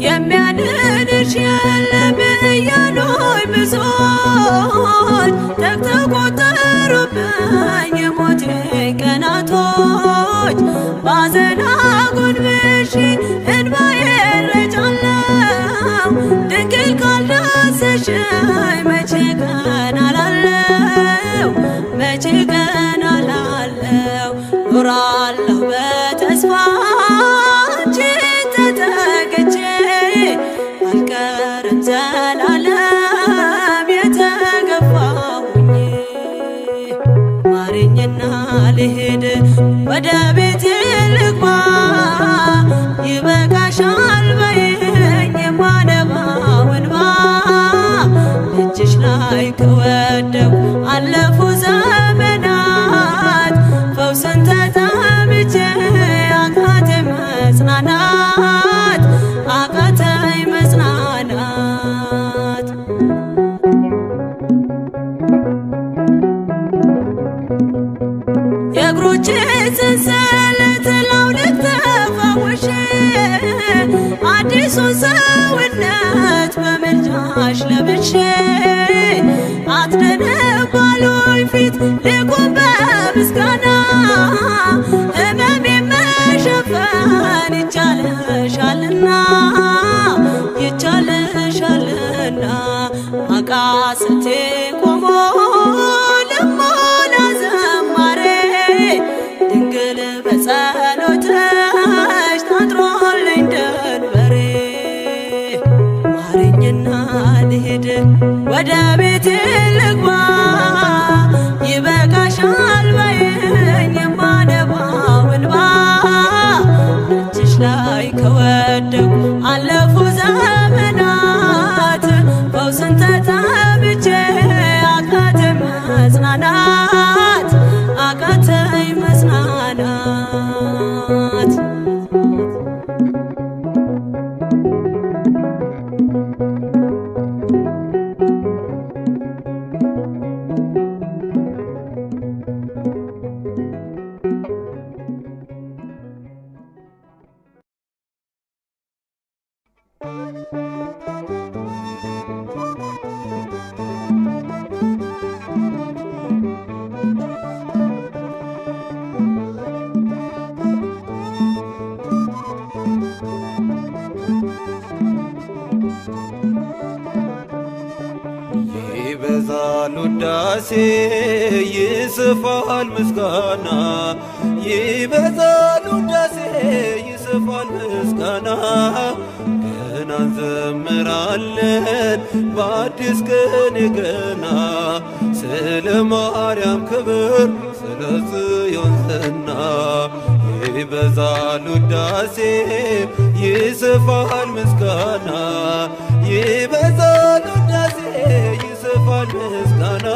Speaker 7: የሚያድንሽ የለም እያሉኝ ብዙዎች ተቆጠሩብኝ የሞቴ ቀናቶች ባዘን አጎንብሼ እንባዬን ረጫለሁ ድንግል ካልዳሰ አስረስተሽኝ መቼ ቀን አላለው መቼ ቀን አላለው ኖራለሁ በተስፋ አንቺን ተጠግቼ አልቀርም ዘላለም የተገፋሁኝ ማረኝና ልሂድ ወደ ቤቴ ልግባ ይበቃሻል በይኝ የማነባው እንባ እጅሽ ላይ ከወደኩ አለፉ ዘመናት ፈውስን ተጠምቼ አቃተኝ መጽናናት አቃተኝ መጽናናት የእግሮቼ ሰንሰለት ላውልቅ ተፈውሼ አዲሱን ሰውነት በምልጃሽ ለብሼ አትደንቅ ባሉኝ ፊት ልቁም በምስጋና ሕመሜን መሸፈን ይቻልሻልና ይቻልሻልና አቃስቴ ቆሞ ልሞላ ዘማሬ ድንግል በጸሎትሽ ታጥሮልኝ ደንበሬ ማረኝና ልሂድ ወደ ቤቴ ልግባ ይበቃሻል በይኝ የማነባው እንባ እጅሽ ላይ ከወደኩ አለፉ ዘመናት ፈውስን ተጠምቼ አቃተኝ መጽናናት አቃተኝ መጽናናት
Speaker 3: ይበዛል ውዳሴ ይስፋል ምስጋና ይበዛል ውዳሴ ይስፋል ምስጋና ገና እንዘምራለን በአዲስ ቀን ገና ስለ ማርያም ክብር ስለ ጽዮን ዝና ይበዛል ውዳሴ ይስፋል ምስጋና ይበዛል ውዳሴ ይስፋል ምስጋና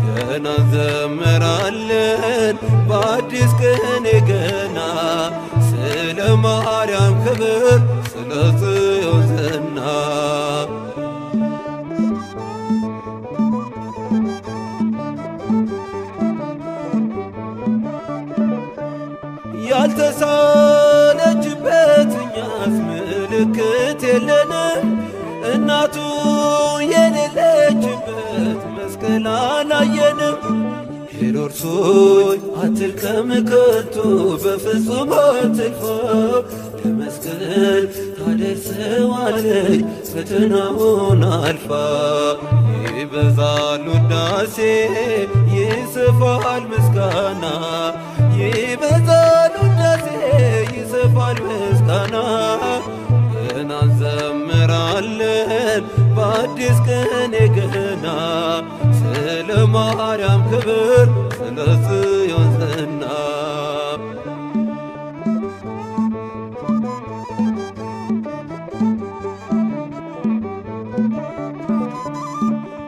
Speaker 3: ገና እንዘምራለን በአዲስ ቀን ገና ስለ ማርያም ክብር ስለ ጽዮን ዝና ያልተሳለችበት እኛስ ምልክት የለንም እናቱ የሌለችበት መስቀል አላየንም ሄሮድስ ሆይ አትልከም ከቶ በፍጹም አትልፋ ለመስቀል ታደርሰዋለች ፈተናውን አልፋ ይበዛል ውዳሴ ይስፋል ምስጋና ይበዛል ውዳሴ ይስፋል ምስጋና ገና እንዘምራለን በአዲስ ቀን ገና ስለ ማርያም ክብር ስለ ጽዮን ዝና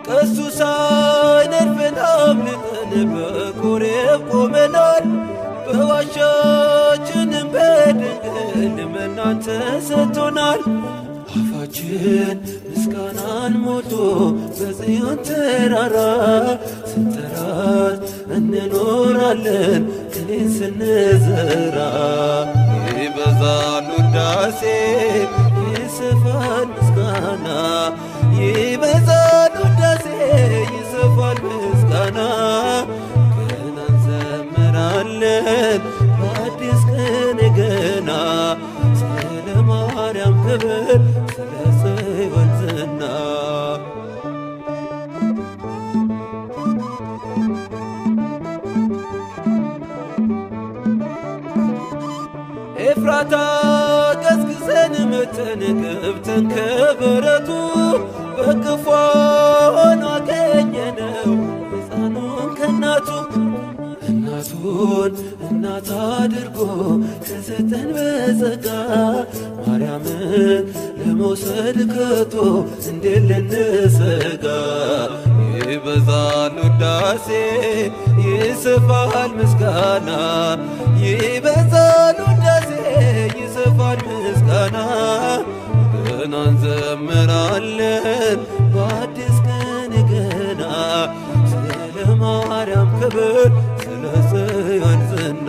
Speaker 3: ቀሱ ሳይነድፈን አምልጠን በኮሬብ ቆመናል በዋሻችንም በድንግል መናን ተሰጥቶናል አፋችን ምስጋናን ሞልቶ በጽዮን ተራራ ስንጠራት እንኖራለን ቅኔን ስንዘራ ይበዛል ውዳሴ ይስፋል ምስጋና ይበዛል ውዳሴ ይስፋል ምስጋና ገና እንዘምራለን በአዲስ ቀን ገና ስለ ማርያም ክብር ስለ ጽዮን ዝና ቀን ገብተን ከበረቱ በክፉ ሆኖ አገኘነው ሕፃኑን ከእናቱ እናቱን እናት አድርጎ ከሰጠን በጸጋ ማርያምን ለመውሰድ ከቶ እንዴት ልንሰጋ? ይበዛል ውዳሴ ይሰፋል ምስጋና ይበዛል ውዳሴ ይሰፋል ምስጋና ገና እንዘምራለን በአዲስ ቀን ገና ስለ ማርያም ክብር ስለ ጽዮን ዝና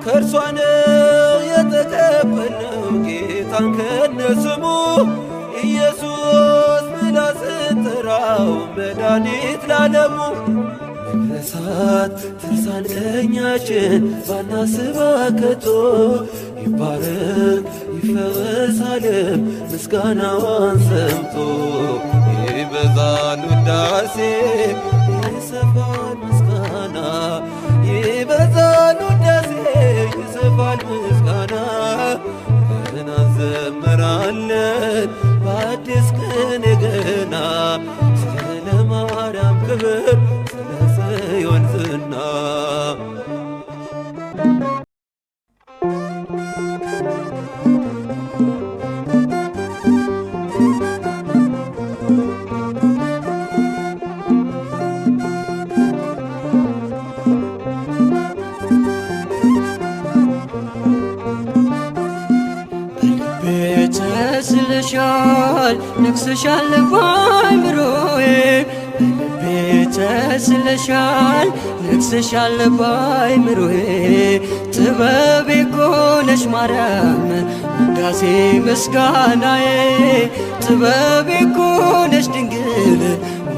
Speaker 3: ከእርሷ ነው የተቀበልነው ጌታን ከነስሙ ኢየሱስ ብላ ስንጠራው መድኃኒት ላለሙ መነሳት ትርሳን ቀኛችን ባናስባ ከቶ ይባረክ ይፈወስ ዓለም ምስጋናዋን ሰምቶ ይበዛል ውዳሴ ይሰፋል ምስጋና ይበዛል ውዳሴ ይሰፋል ምስጋና ገና እንዘምራለን በአዲስ ቀን ገና ስለ ማርያም ክብር ስለ ጽዮን ዝና
Speaker 4: ተስለሻል ነግሰሻል በአእምሮዬ በልቤ ተስለሻል ነግሰሻል በአእምሮዬ ጥበቤ እኮ ነሽ ማርያም ውዳሴ ምስጋናዬ ጥበቤ እኮ ነሽ ድንግል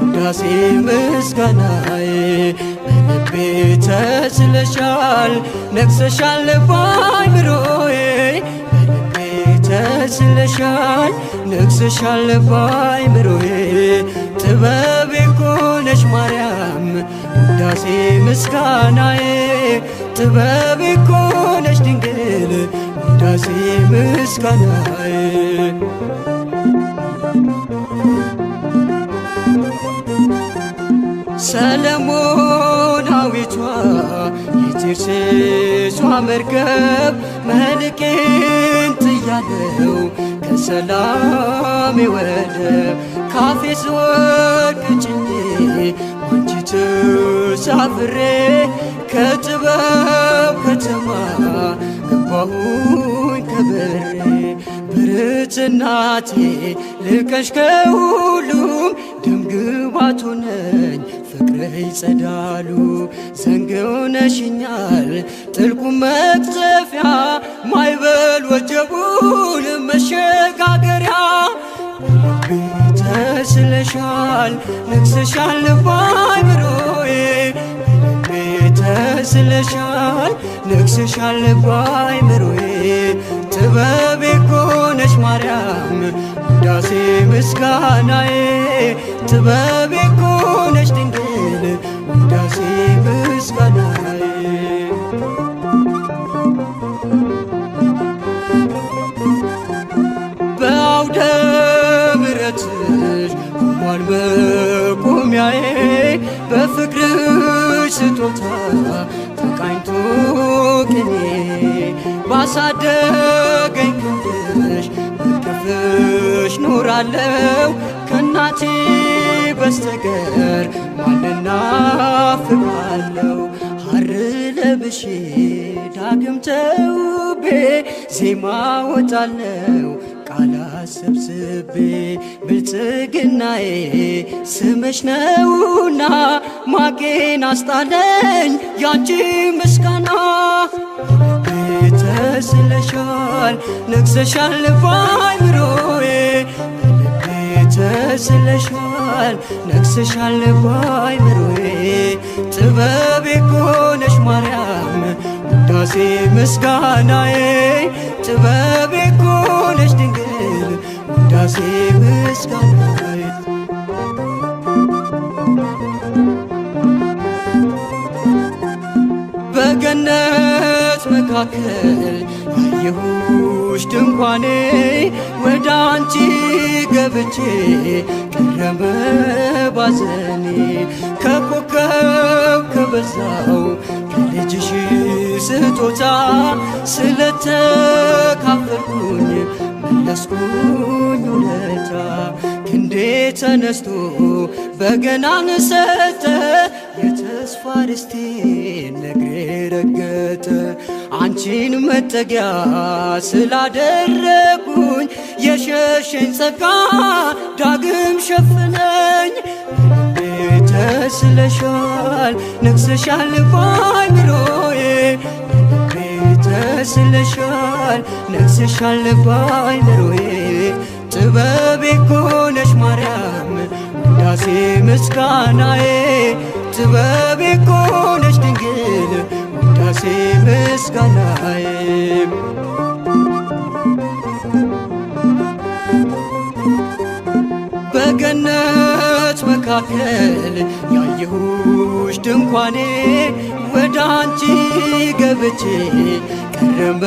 Speaker 4: ውዳሴ ምስጋናዬ በልቤ ተስለሻል ነግሰሻል በአእምሮዬ ተስለሻል ነግሰሻል በአእምሮዬ ጥበቤ እኮ ነሽ ማርያም ውዳሴ ምስጋናዬ ጥበቤ እኮ ነሽ ድንግል ውዳሴ ምስጋናዬ ሰለሞናዊቷ የቴርሴሷ መርከብ መልቄን ጥያለው ከሰላሜ ወደብ ካፌ ስወድቅ ጭኜ ባንቺ ተሳፍሬ ከጥበብ ከተማ ገባሁኝ ከበሬ ብርት እናቴ ልቀሽ ከሁሉም ደምግባቱ ነኝ ፍቅርህ ይጸዳሉ ዘንግው ነሽኛል ጥልቁ መቅዘፊያ ማይበል ወጀቡን መሸጋገሪያ ተስለሻል ነግሰሻል በአእምሮዬ ተስለሻል ነግሰሻል በአእምሮዬ ጥበቤ እኮ ነሽ ማርያም ውዳሴ ምስጋናዬ ጥበቤ እኮ ነሽ ድንግል ውዳሴ ምስጋናዬ በአውደ ምሕረትሽ ቆሟል መቆሚያዬ በፍቅርሽ ስጦታ ተቃኝቶ ቅኔ ባሳደገኝ ክንድሽ በቅፍሽ ኖራለው ከእናቴ በስተቀር ማንና ፍቃለው ሐር ለብሼ ዳግም ተውቤ ዜማ ወጣለው ቃላት ሰብስቤ ብልጽግናዬ ስምሽ ነውና ማቄን አስጣለኝ ያንቺ ምስጋና ተስለሻል ነግሰሻል በአእምሮዬ ተስለሻል ነግሰሻል በአእምሮዬ ጥበቤ እኮ ነሽ ማርያም ውዳሴ ምስጋናዬ ጥበቤ እኮ ነሽ ድንግል ውዳሴ ምስጋናዬ በገነት መካከል ያየሁሽ ድንኳኔ ወደ አንቺ ገብቼ ቀረበ ባዘኔ ከኮከብ ከበዛው ከልጅሽ ስጦታ ስለተካፈልኩኝ መለስኩኝ ውለታ ክንዴ ተነስቶ በገናን ሰጠ የተስፋ ርስቴን ነግሬ ረገጠ አንቺን መጠጊያ ስላደረጉኝ የሸሸኝ ጸጋ ዳግም ሸፍነኝ ተስለሻል ነግሰሻል ባይምሮዬ ተስለሻል ነግሰሻል ባይምሮዬ ጥበቤ እኮ ነሽ ማርያም ውዳሴ ምስጋናዬ ጥበቤ እኮ ነሽ ድንግል ውዳሴ ምስጋናዬ በገነት መካከል ያየሁሽ ድንኳኔ ወደ አንቺ ገብቼ ቀረበ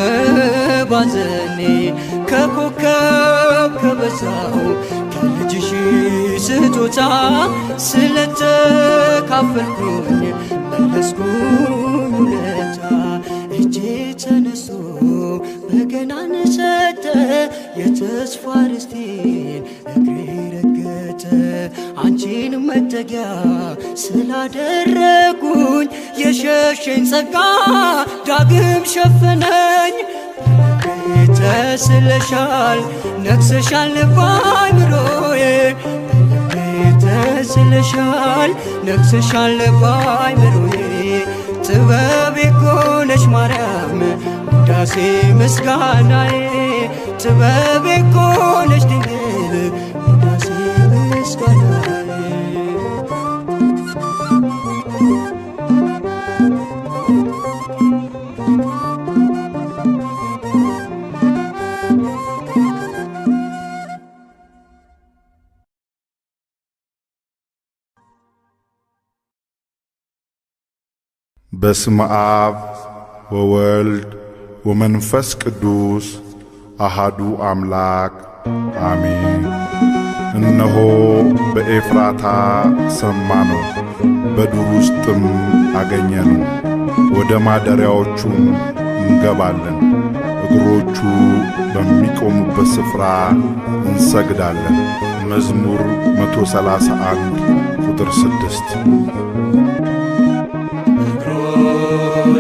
Speaker 4: ባዘኔ ከኮከብ ከበዛው ከልጅሽ ስጦታ ስለተካፈልኩኝ መለስኩኝ ውለታ እጄ ተነስቶ በገናን ሰጠ የተስፋ ርስቴን እግሬ ረገጠ አንቺን መጠጊያ ስላደረጉኝ የሸሸኝ ጸጋ ዳግም ሸፈነኝ ተስለሻል ነግሰሻል ባይምሮዬ ተስለሻል ነግሰሻል ባይምሮዬ ጥበቤ እኮ ነሽ ማርያም ውዳሴ ምስጋናዬ ጥበቤ እኮ ነሽ ድንግል ውዳሴ ምስጋናዬ
Speaker 8: በስመ አብ ወወልድ ወመንፈስ ቅዱስ አሃዱ አምላክ አሜን። እነሆ በኤፍራታ ሰማነው፣ በዱር ውስጥም አገኘነው። ወደ ማደሪያዎቹም እንገባለን፣ እግሮቹ በሚቆሙበት ስፍራ እንሰግዳለን። መዝሙር 131 ቁጥር 6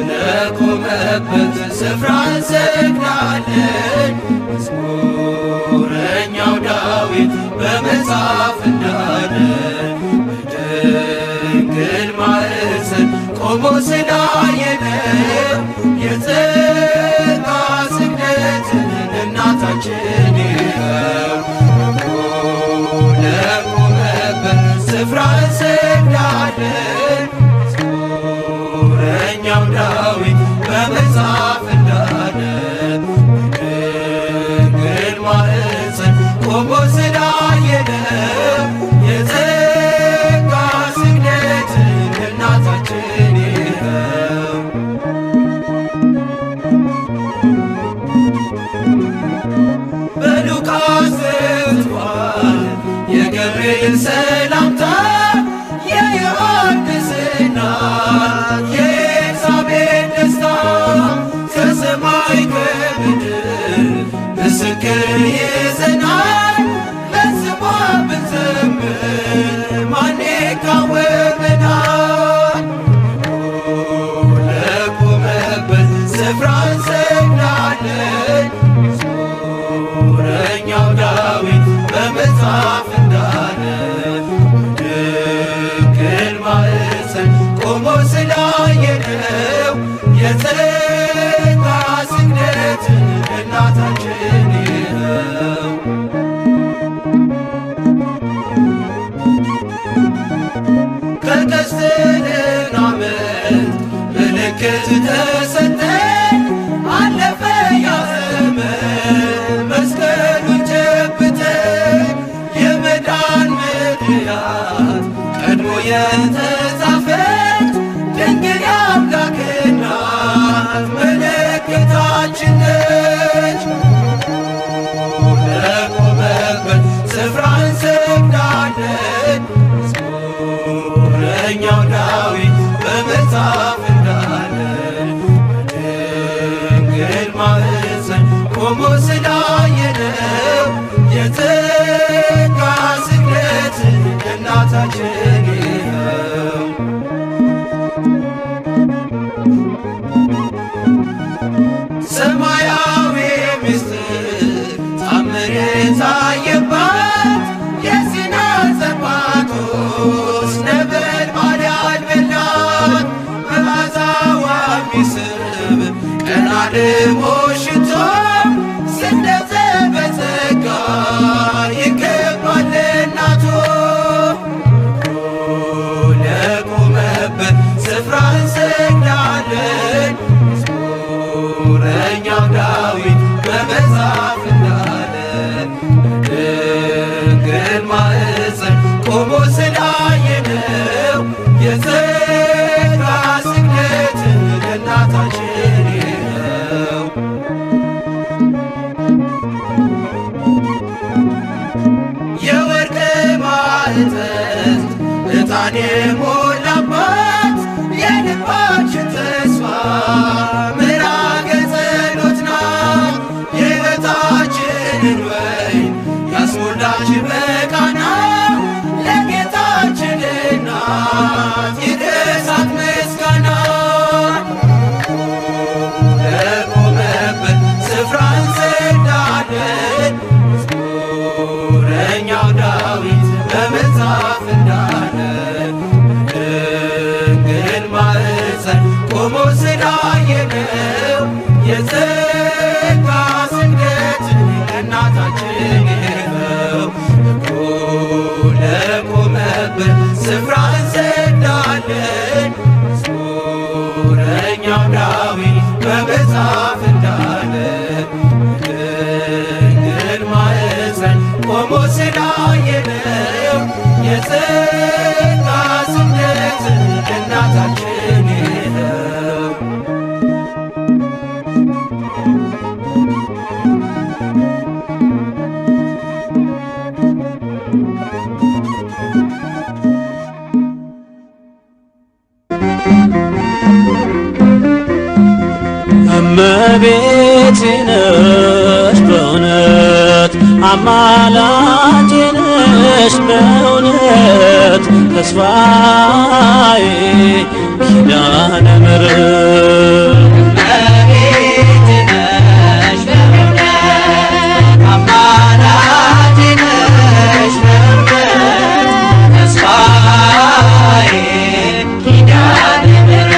Speaker 1: ለቆመበት ስፍራ እንሰግዳለን። መዝሙረኛው ዳዊት በመጽሐፍ እንዳለ በድንግል ማኅፀን ቆሞ ስላየነው የጸጋ ስግደትን እናታችን ይኸው ለቆመበት ስፍራ እንሰግዳለን። መዝሙረኛው ዳዊት በመጽሐፍ እንዳለ በድንግል ማኅፀን ቆሞ ስላየነው የጸጋ ስግደትን እናታችን ይኸው በሉቃስ ዘጥቷል የገብርኤል ሰላምታ የዮሐንስ እናት የኤልሳቤጥ ደስታ ከሰማይ ከምድር ምስክር ይዘናል። ለስሟ ብንዘምር ማን ይቃወመናል? ለቆመበት ስፍራ እንሰግዳለን። መዝሙረኛው ዳዊት በመጽሐፍ እንዳለ በድንግል ማኅፀን ቆሞ ስላየነው የጸጋ ስግደትን እናታችን ይኸው ከቀስትልን ዓመት ምልክት ተሰጠን። አለፈ ያ ዘመን መስቀሉን ጨብጠን የመዳን ምክንያት ቀድሞ የተጻፈች ድንግል የአምላክ እናት ባለሞት ሽቶ ስደተ በጸጋ ይገባል እናቱ ለቆመበት ስፍራ እንሰግዳለን መዝሙረኛው ዳዊት በመጽሐፍ እንዳለ በድንግል ማኅፀን ቆሞ ስላየነው የጸጋ ስግደት ለእናታችን ነው። የወርቅ ማዕጠንት ዕጣን የሞላባት የልባችን ተስፋ ምዕራገ ጸሎት ናት። የሕይወታችንን ወይን ያስሞላች በቃና ለጌታችን እናት ይድረሳት ምስጋና። ለቆመበት ስፍራ እንሰግዳለን መዝሙረኛው ዳዊት በመጽሐፍ እንዳለ በድንግል ማኅፀን ቆሞ ስላየነው የጸጋ ስግደት ለእናታችን ነው። ለቆመበት ስፍራ እንሰግዳለን መዝሙረኛው ዳዊት በመጽሐፍ እንዳለ በድንግል ማኅፀን ቆሞ ስላየነው የጸጋ ስግደት ለእናታችን ነው።
Speaker 3: እመቤቴ ነሽ በእውነት አማላጄ ነሽ በእውነት ተስፋዬ ኪዳነ ምሕረት
Speaker 1: እመቤቴ ነሽ በእውነት አማላጄ ነሽ በእውነት ተስፋዬ ኪዳነ ምሕረት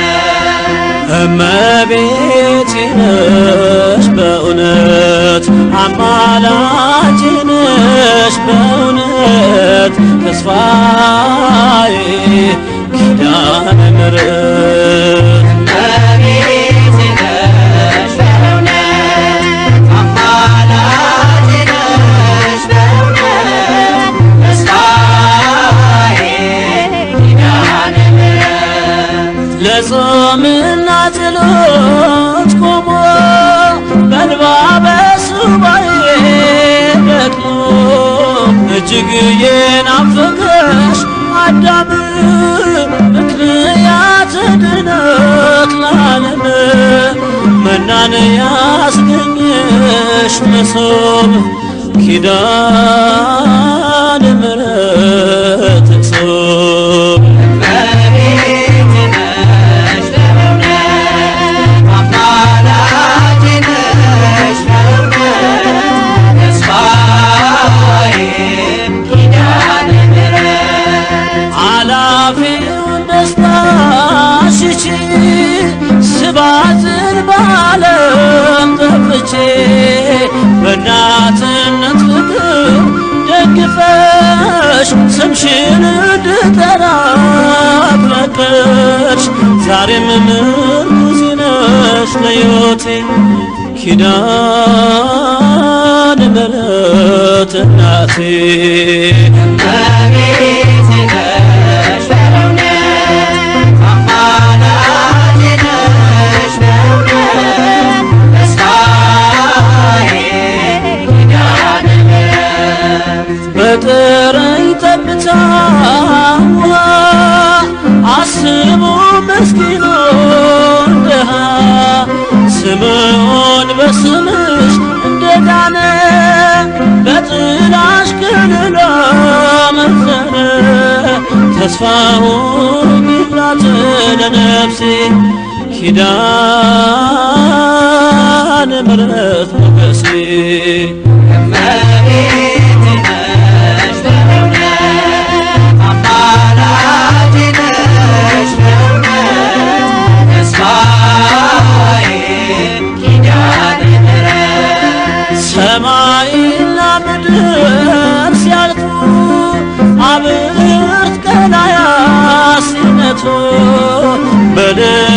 Speaker 3: እመቤቴ ነሽ በእውነት አማላጄ ነሽ በእውነት ተስፋዬ ኪዳነ ምሕረት
Speaker 1: እመቤቴ ነሽ በእውነት አማላጄ ነሽ በእውነት ተስፋዬ ኪዳነ ምሕረት
Speaker 3: ለጾምና ጸሎት ቆሞ በእንባ በሱባኤ ደክሞ እጅግ የናፈቀሽ አዳም ምክንያተ ድነት ለዓለም መናን ያስገኘሽ መሶብ ኪዳነ ምሕረት እጹብ
Speaker 1: እመቤቴ ነሽ በእውነት አማላጄ ነሽ በእውነት ተስፋዬ ኪዳነ ምሕረት
Speaker 3: አላፊውን ደስታ ሽቺ ስባትን በዓለም ጠፍቼ በእናትነት ፍቅር ደግፈሽ ስምሽን እንድጠራ አፍለቀሽ ዛሬም ምርኩዜ ነሽ ለሕይወቴ ኪዳነ ምሕረት እናቴ
Speaker 1: እመቤቴ ነሽ በእውነት አማላጄ ነሽ በእውነት ተስፋዬ ኪዳነ ምሕረት
Speaker 3: በጥረኝ ጠብታ ውሃ አስቡ ምስኪኑን ድሃ ስምዖን በስምሽ እንደዳነ በጥላሽ ከለላ መዘነ ተስፋውን ይላት ለነፍሴ ኪዳነ ምሕረት ሞገሴ
Speaker 1: እመቤቴ ነሽ በእውነት አማላጄ ነሽ በእውነት ተስፋዬ ኪዳነ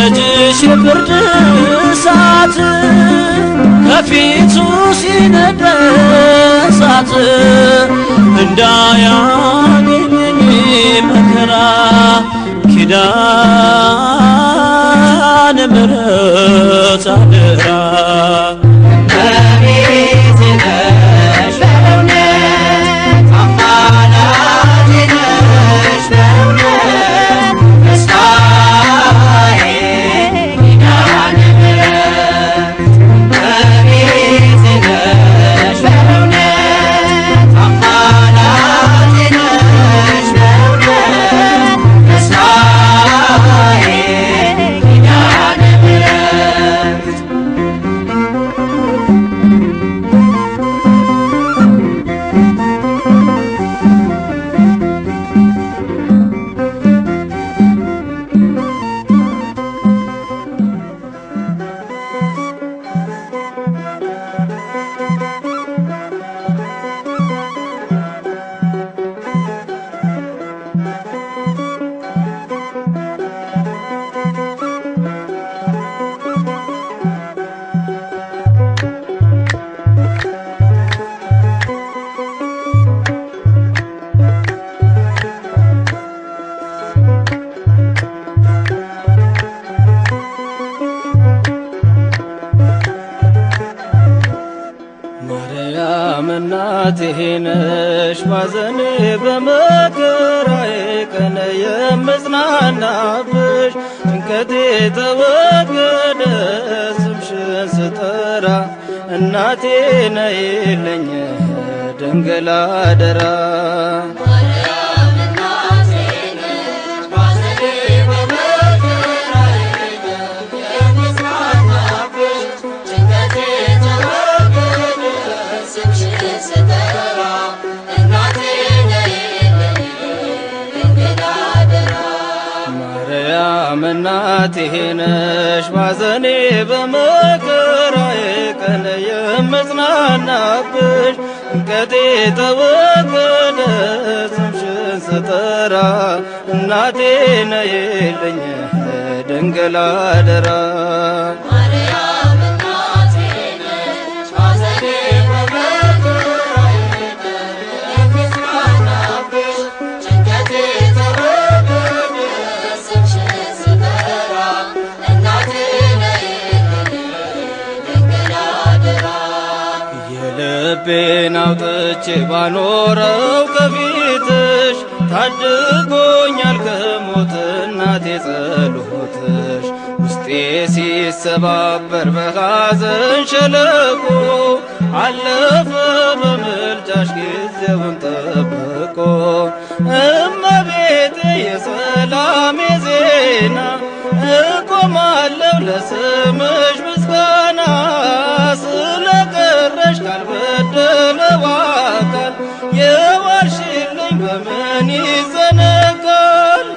Speaker 3: ልጅሽ የፍርድ እሳት ከፊቱ ሲነድ እሳት እንዳያገኘኝ መከራ ኪዳነ ምሕረት አደራ
Speaker 1: እመቤቴ ነሽ በእውነት አማላጄ ነሽ በእውነት ተስፋዬ ኪዳነ ምሕረት እመቤቴ ነሽ በእውነት አማላጄ ነሽ በእውነት ተስፋዬ ኪዳነ ምሕረት
Speaker 3: ማርያም እናቴ ነሽ ባዘኔ በመከራዬ ቀን የምጽናናብሽ ጭንቀቴ ተወገደ ስምሽን ስጠራ እናቴ ነይልኝ ድንግል አደራ ማርያም እናቴ ነሽ ባዘኔ በመከራዬ ቀን የምጽናናብሽ ጭንቀቴ ተወገደ ስምሽን ስጠራ እናቴ ነይልኝ ድንግል አደራ ልቤን አውጥቼ ባኖረው ከፊትሽ ታድጎኛል ከሞት እናቴ ጸሎትሽ ውስጤ ሲሰባበር በሐዘን ሸለቆ አለፈ በምልጃሽ ጊዜውን ጠብቆ እመቤቴ የሰላሜ ዜና እቆማለሁ ለስምሽ ምስጋና ስለቀረሽ ካልበደለው አካል የዋልሽልኝ በምን ይዘነጋል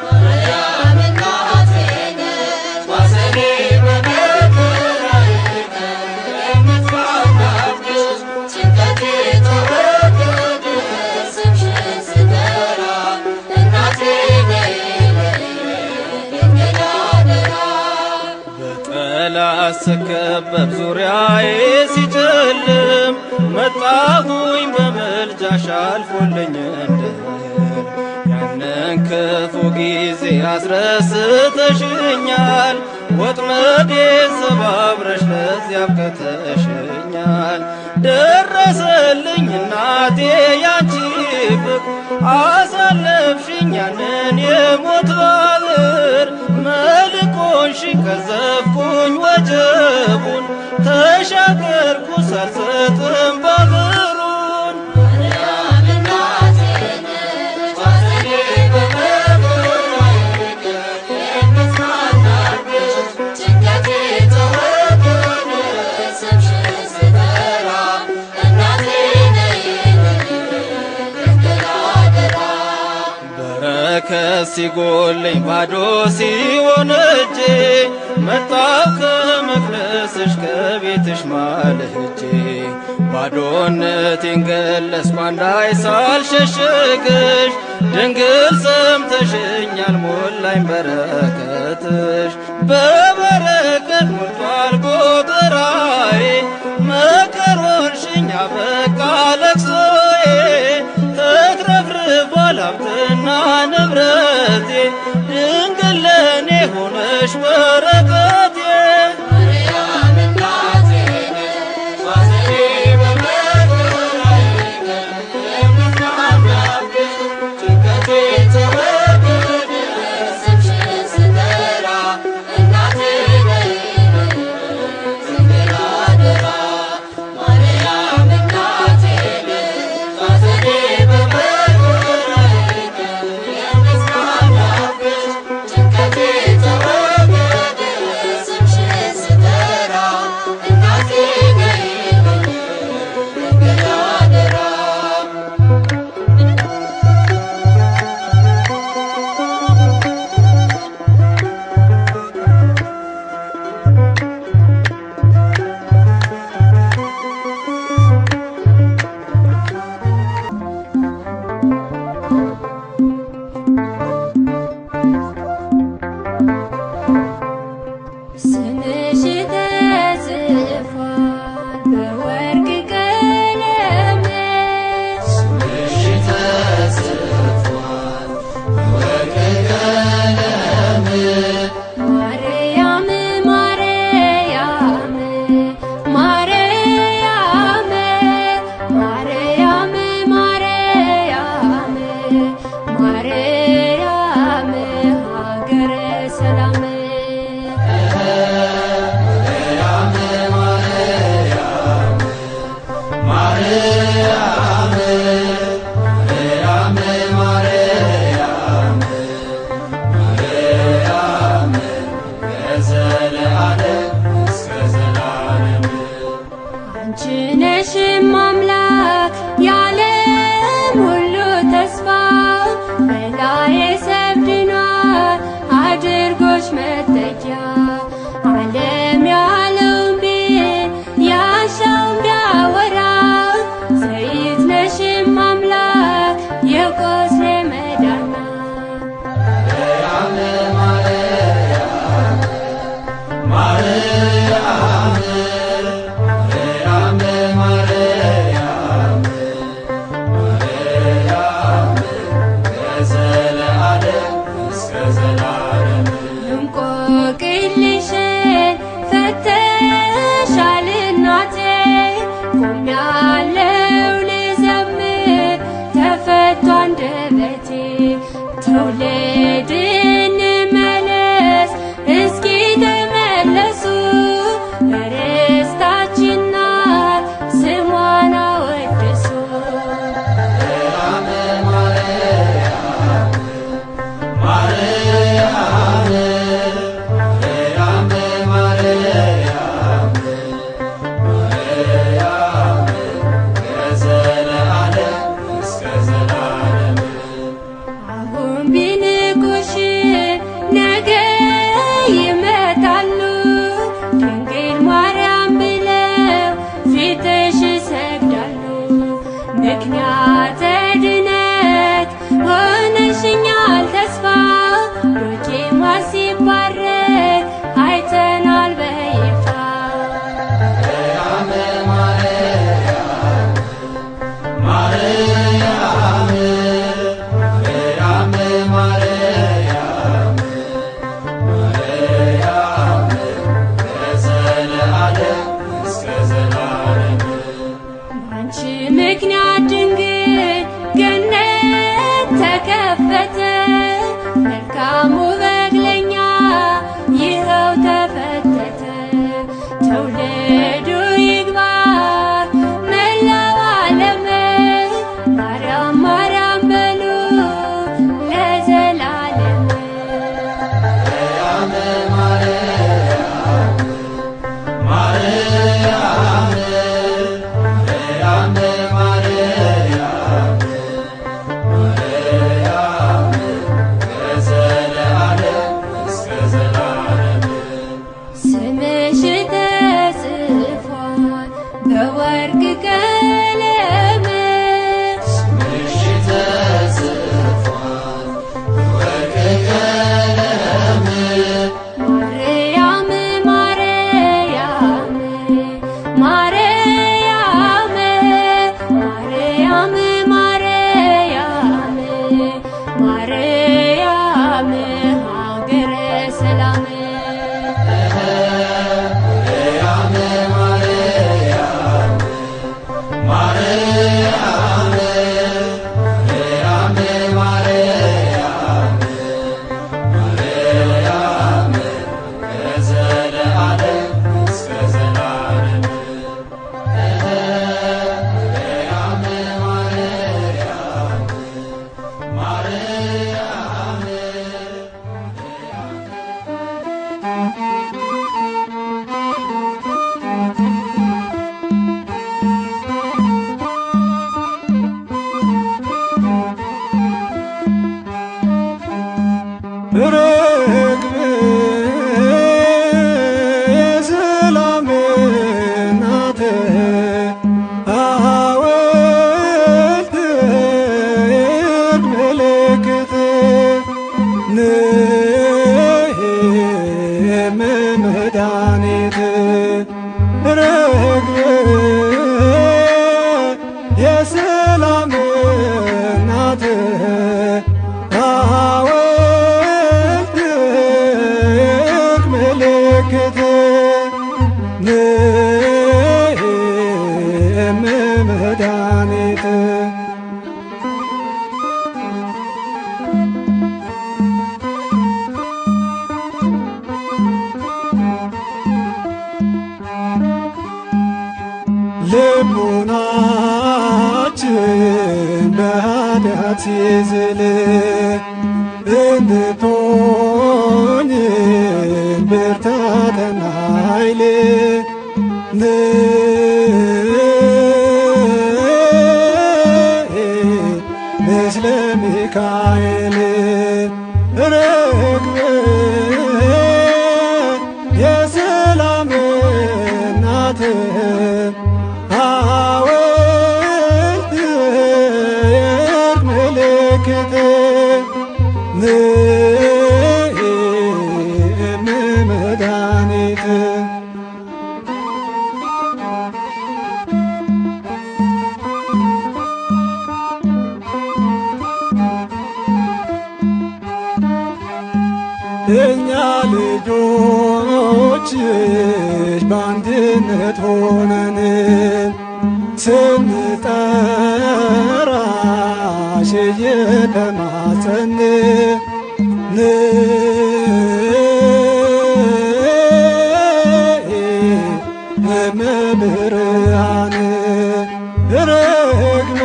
Speaker 3: ስከበብ ዙሪያዬ ሲጨልም መጣሁኝ በምልጃሽ አልፎልኝ እንደህል ያንን ክፉ ጊዜ አስረስተሽኛል ወጥመዴን ሰባብረሽ ለዚያ አብቅተሽኛል ደረሰልኝ እናቴ ያንቺ ፍቅር አሳለፍሽኝ ያንን የሞት ባህር መልኮንሽን ቀዘፍኩኝ ወጀቡን ተሻገርኩ ሳልሰጥም ባህሩን በረከት ሲጎለኝ ባዶ ሲሆን እጄ መጣሁ ከመቅደስሽ ከቤትሽ ማልጄ ባዶነቴን ገለጽኩ አንዳይ ሳልሸሽግሽ ድንግል ሰምተሽኛል ሞላኝ በረከትሽ ሞልቷል ጎተራዬ መከሩን ሽኛ በቃ ለቅሶዬ ተትረፍርፏል ሀብትና ንብረቴ ድንግል ለኔ ሆነሽ በረከቴ
Speaker 1: Yeah.
Speaker 6: መድኃኒት ርግብ የሰላም እናት አወልድ ምልክት መድኃኒት ልቡናችን በኃጢአት ሲዝል እንድትሆኝ ብርታትና ኃይል ምስለ ሚካኤል ርግብ የሰላም እናት አወልድ ምልክት መድኃኒት እኛ ልጆችሽ በአንድነት ሆነን ስንጠራሽ እየተማጸን እመብርሃን ርግብ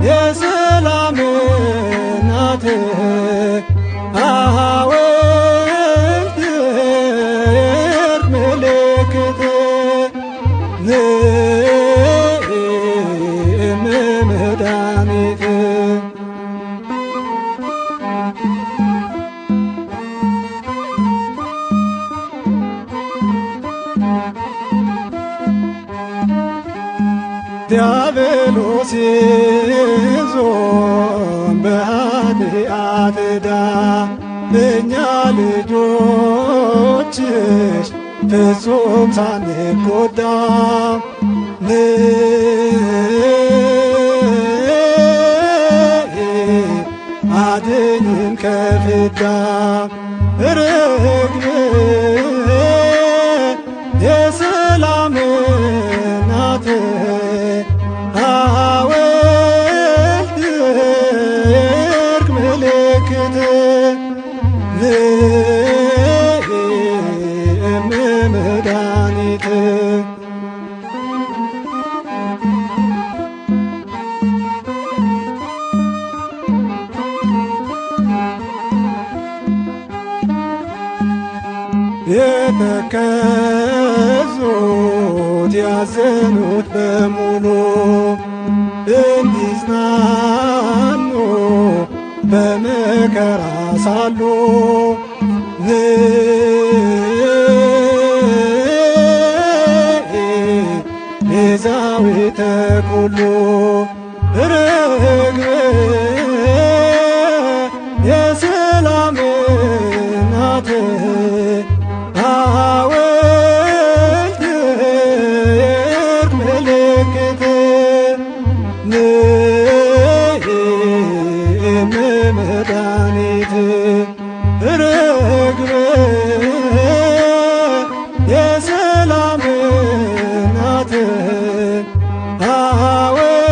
Speaker 6: የሰላም እናት አወልድ ምልክት መድኃኒት ዲያብሎስ ይዞን በኃጢአት ዕዳ እኛ ልጆችሽ ፍጹም ሳንጎዳ አድኝን ከፍዳ ርግብ የሰላም እናት አወልድ ምልክት መድኃኒት የተከዙት ያዘኑት በሙሉ እንዲጽናኑ በመከራ ሳሉ ቤዛዊተ ኩሉ ርግብ የሰላም እናት አወልድ ምልክት መድኃኒት ርግብ የሰላም እናት አወልድ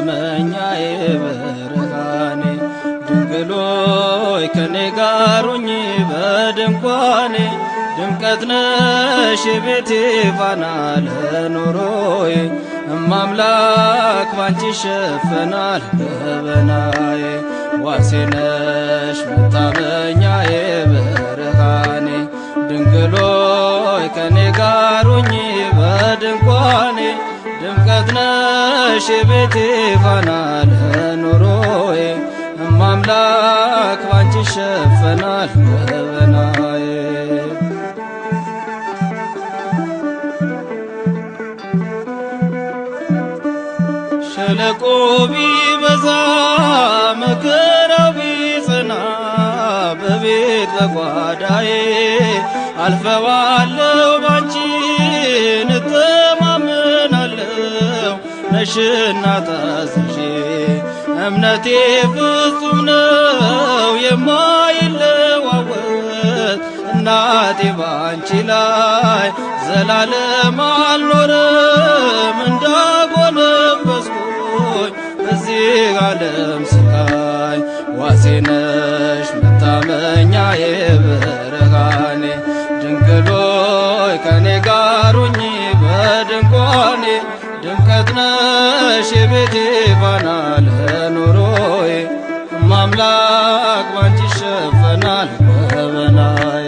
Speaker 3: መታመኛዬ ብርሃኔ ድንግል ሆይ ከኔ ጋር ሁኚ በድንኳኔ ድምቀት ነሽ የቤቴ ፋና ለኑሮዬ እማምላክ ባንቺ ይሸፈናል ገበናዬ ዋሴ ነሽ መታመኛዬ ብርሃኔ ድንግል ሆይ ከኔ ጋር ሁኚ በድንኳኔ ድምቀት ነሽ የቤቴ ፋና ለኑሮዬ እማምላክ ባንቺ ይሸፈናል ገበናዬ ሸለቆ ቢበዛ መከራው ቢጸና በቤት በጓዳዬ አልፈዋለሁ ባንቺ እተማመናለሁ ነሽና ታዝዤ እምነቴ ፍጹም ነው የማይለዋወጥ እናቴ ባንቺ ላይ ዘላለም አልኖርም እንዳጎነበስኩኝ በዚህ ዓለም ስቃይ ዋሴ ነሽ መታመኛዬ ብርሃኔ ድንግል ሆይ ከኔ ጋር ሁኚ በድንኳኔ ድምቀት ነሽ የቤቴ ፋና ለኑሮዬ እማምላክ ባንቺ ይሸፈናል ገበናዬ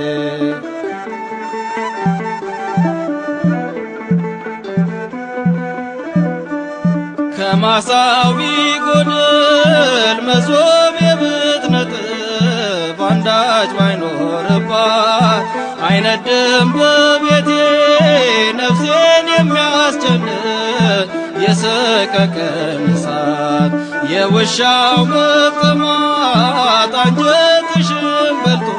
Speaker 3: ከማሳው ቢጎድል መሶቤ ብትነጥፍ አንዳች ባይኖርባት አይነድም በቤቴ ነፍሴን የሚያስጨንቅ የሰቀቀን እሳት የውሻው መቅማት አንጀትሽን በልቶ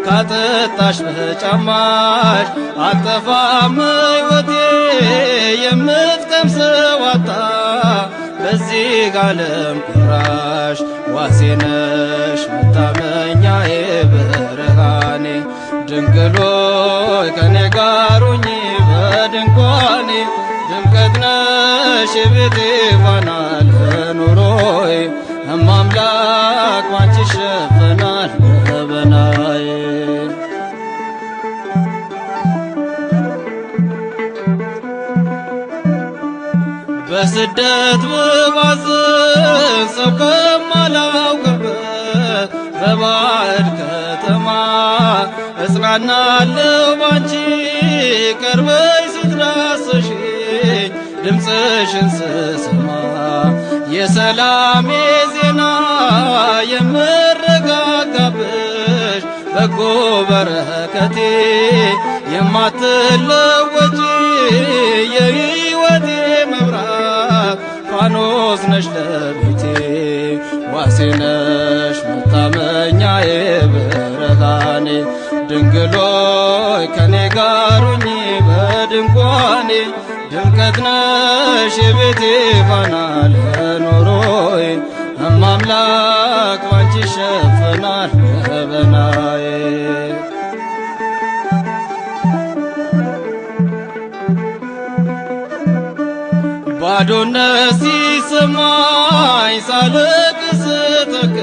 Speaker 3: ካጠጣሽ በጫማሽ አልጠፋም ሕይወቴ የምትቀምሰው አጣ በዚህ ዓለም ቁራሽ ዋሴ ነሽ መታመኛዬ ብርሃኔ ድንግል ሆይ ከኔ ጋር ሁኚ በድንኳኔ ድምቀት ነሽ የቤቴ ፋና ለኑሮዬ እማምላክ ባንቺ ይሸፈናል ገበናዬ በስደት ብባዝን ሰው ከማላውቅበት በባዕድ ከተማ እጽናናለሁ ባንቺ ቀርበሽ ስትዳስሽኝ ድምፅሽን ስሰማ የሰላሜ ዜና የምረጋጋብሽ በጎ በረከቴ የማትለወጪ የሕይወቴ መብራት ፋኖስ ነሽ ለቤቴ ዋሴ ነሽ መታመኛዬ ብርሃኔ ድንግል ሆይ ከኔ ጋር ሁኚ በድንኳኔ ድምቀት ነሽ የቤቴ ፋና ለኑሮዬ እማምላክ ባንቺ ይሸፈናል ገበናዬ ባዶነት ሲሰማኝ ሳለቅስ ስተክዝ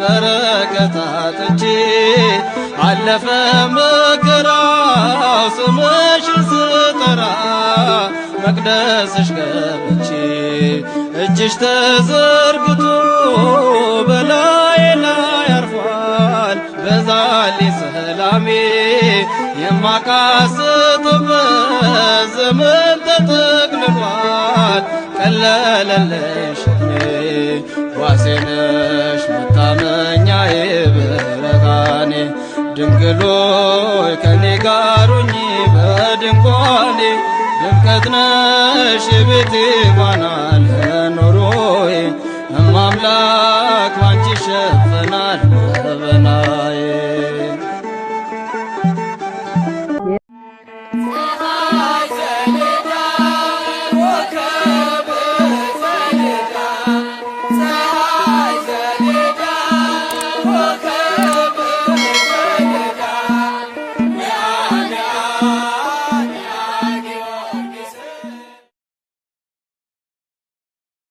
Speaker 3: በረከት አጥቼ አለፈ መከራው ስምሽን ስጠራ መቅደስሽ ገብቼ እጅሽ ተዘርግቶ በላዬ ላይ አርፏል በዛልኝ ሰላሜ የማቃስትበት ዘመን ተጠቅልሏል ቀለለልኝ ሸክሜ ዋሴ ነሽ መታመኛዬ ብርሃኔ ድንግል ሆይ ከኔ ጋር ሁኚ በድንኳኔ ድምቀት ነሽ የቤቴ ፋና ለኑሮዬ እማምላክ ባንቺ ይሸፈናል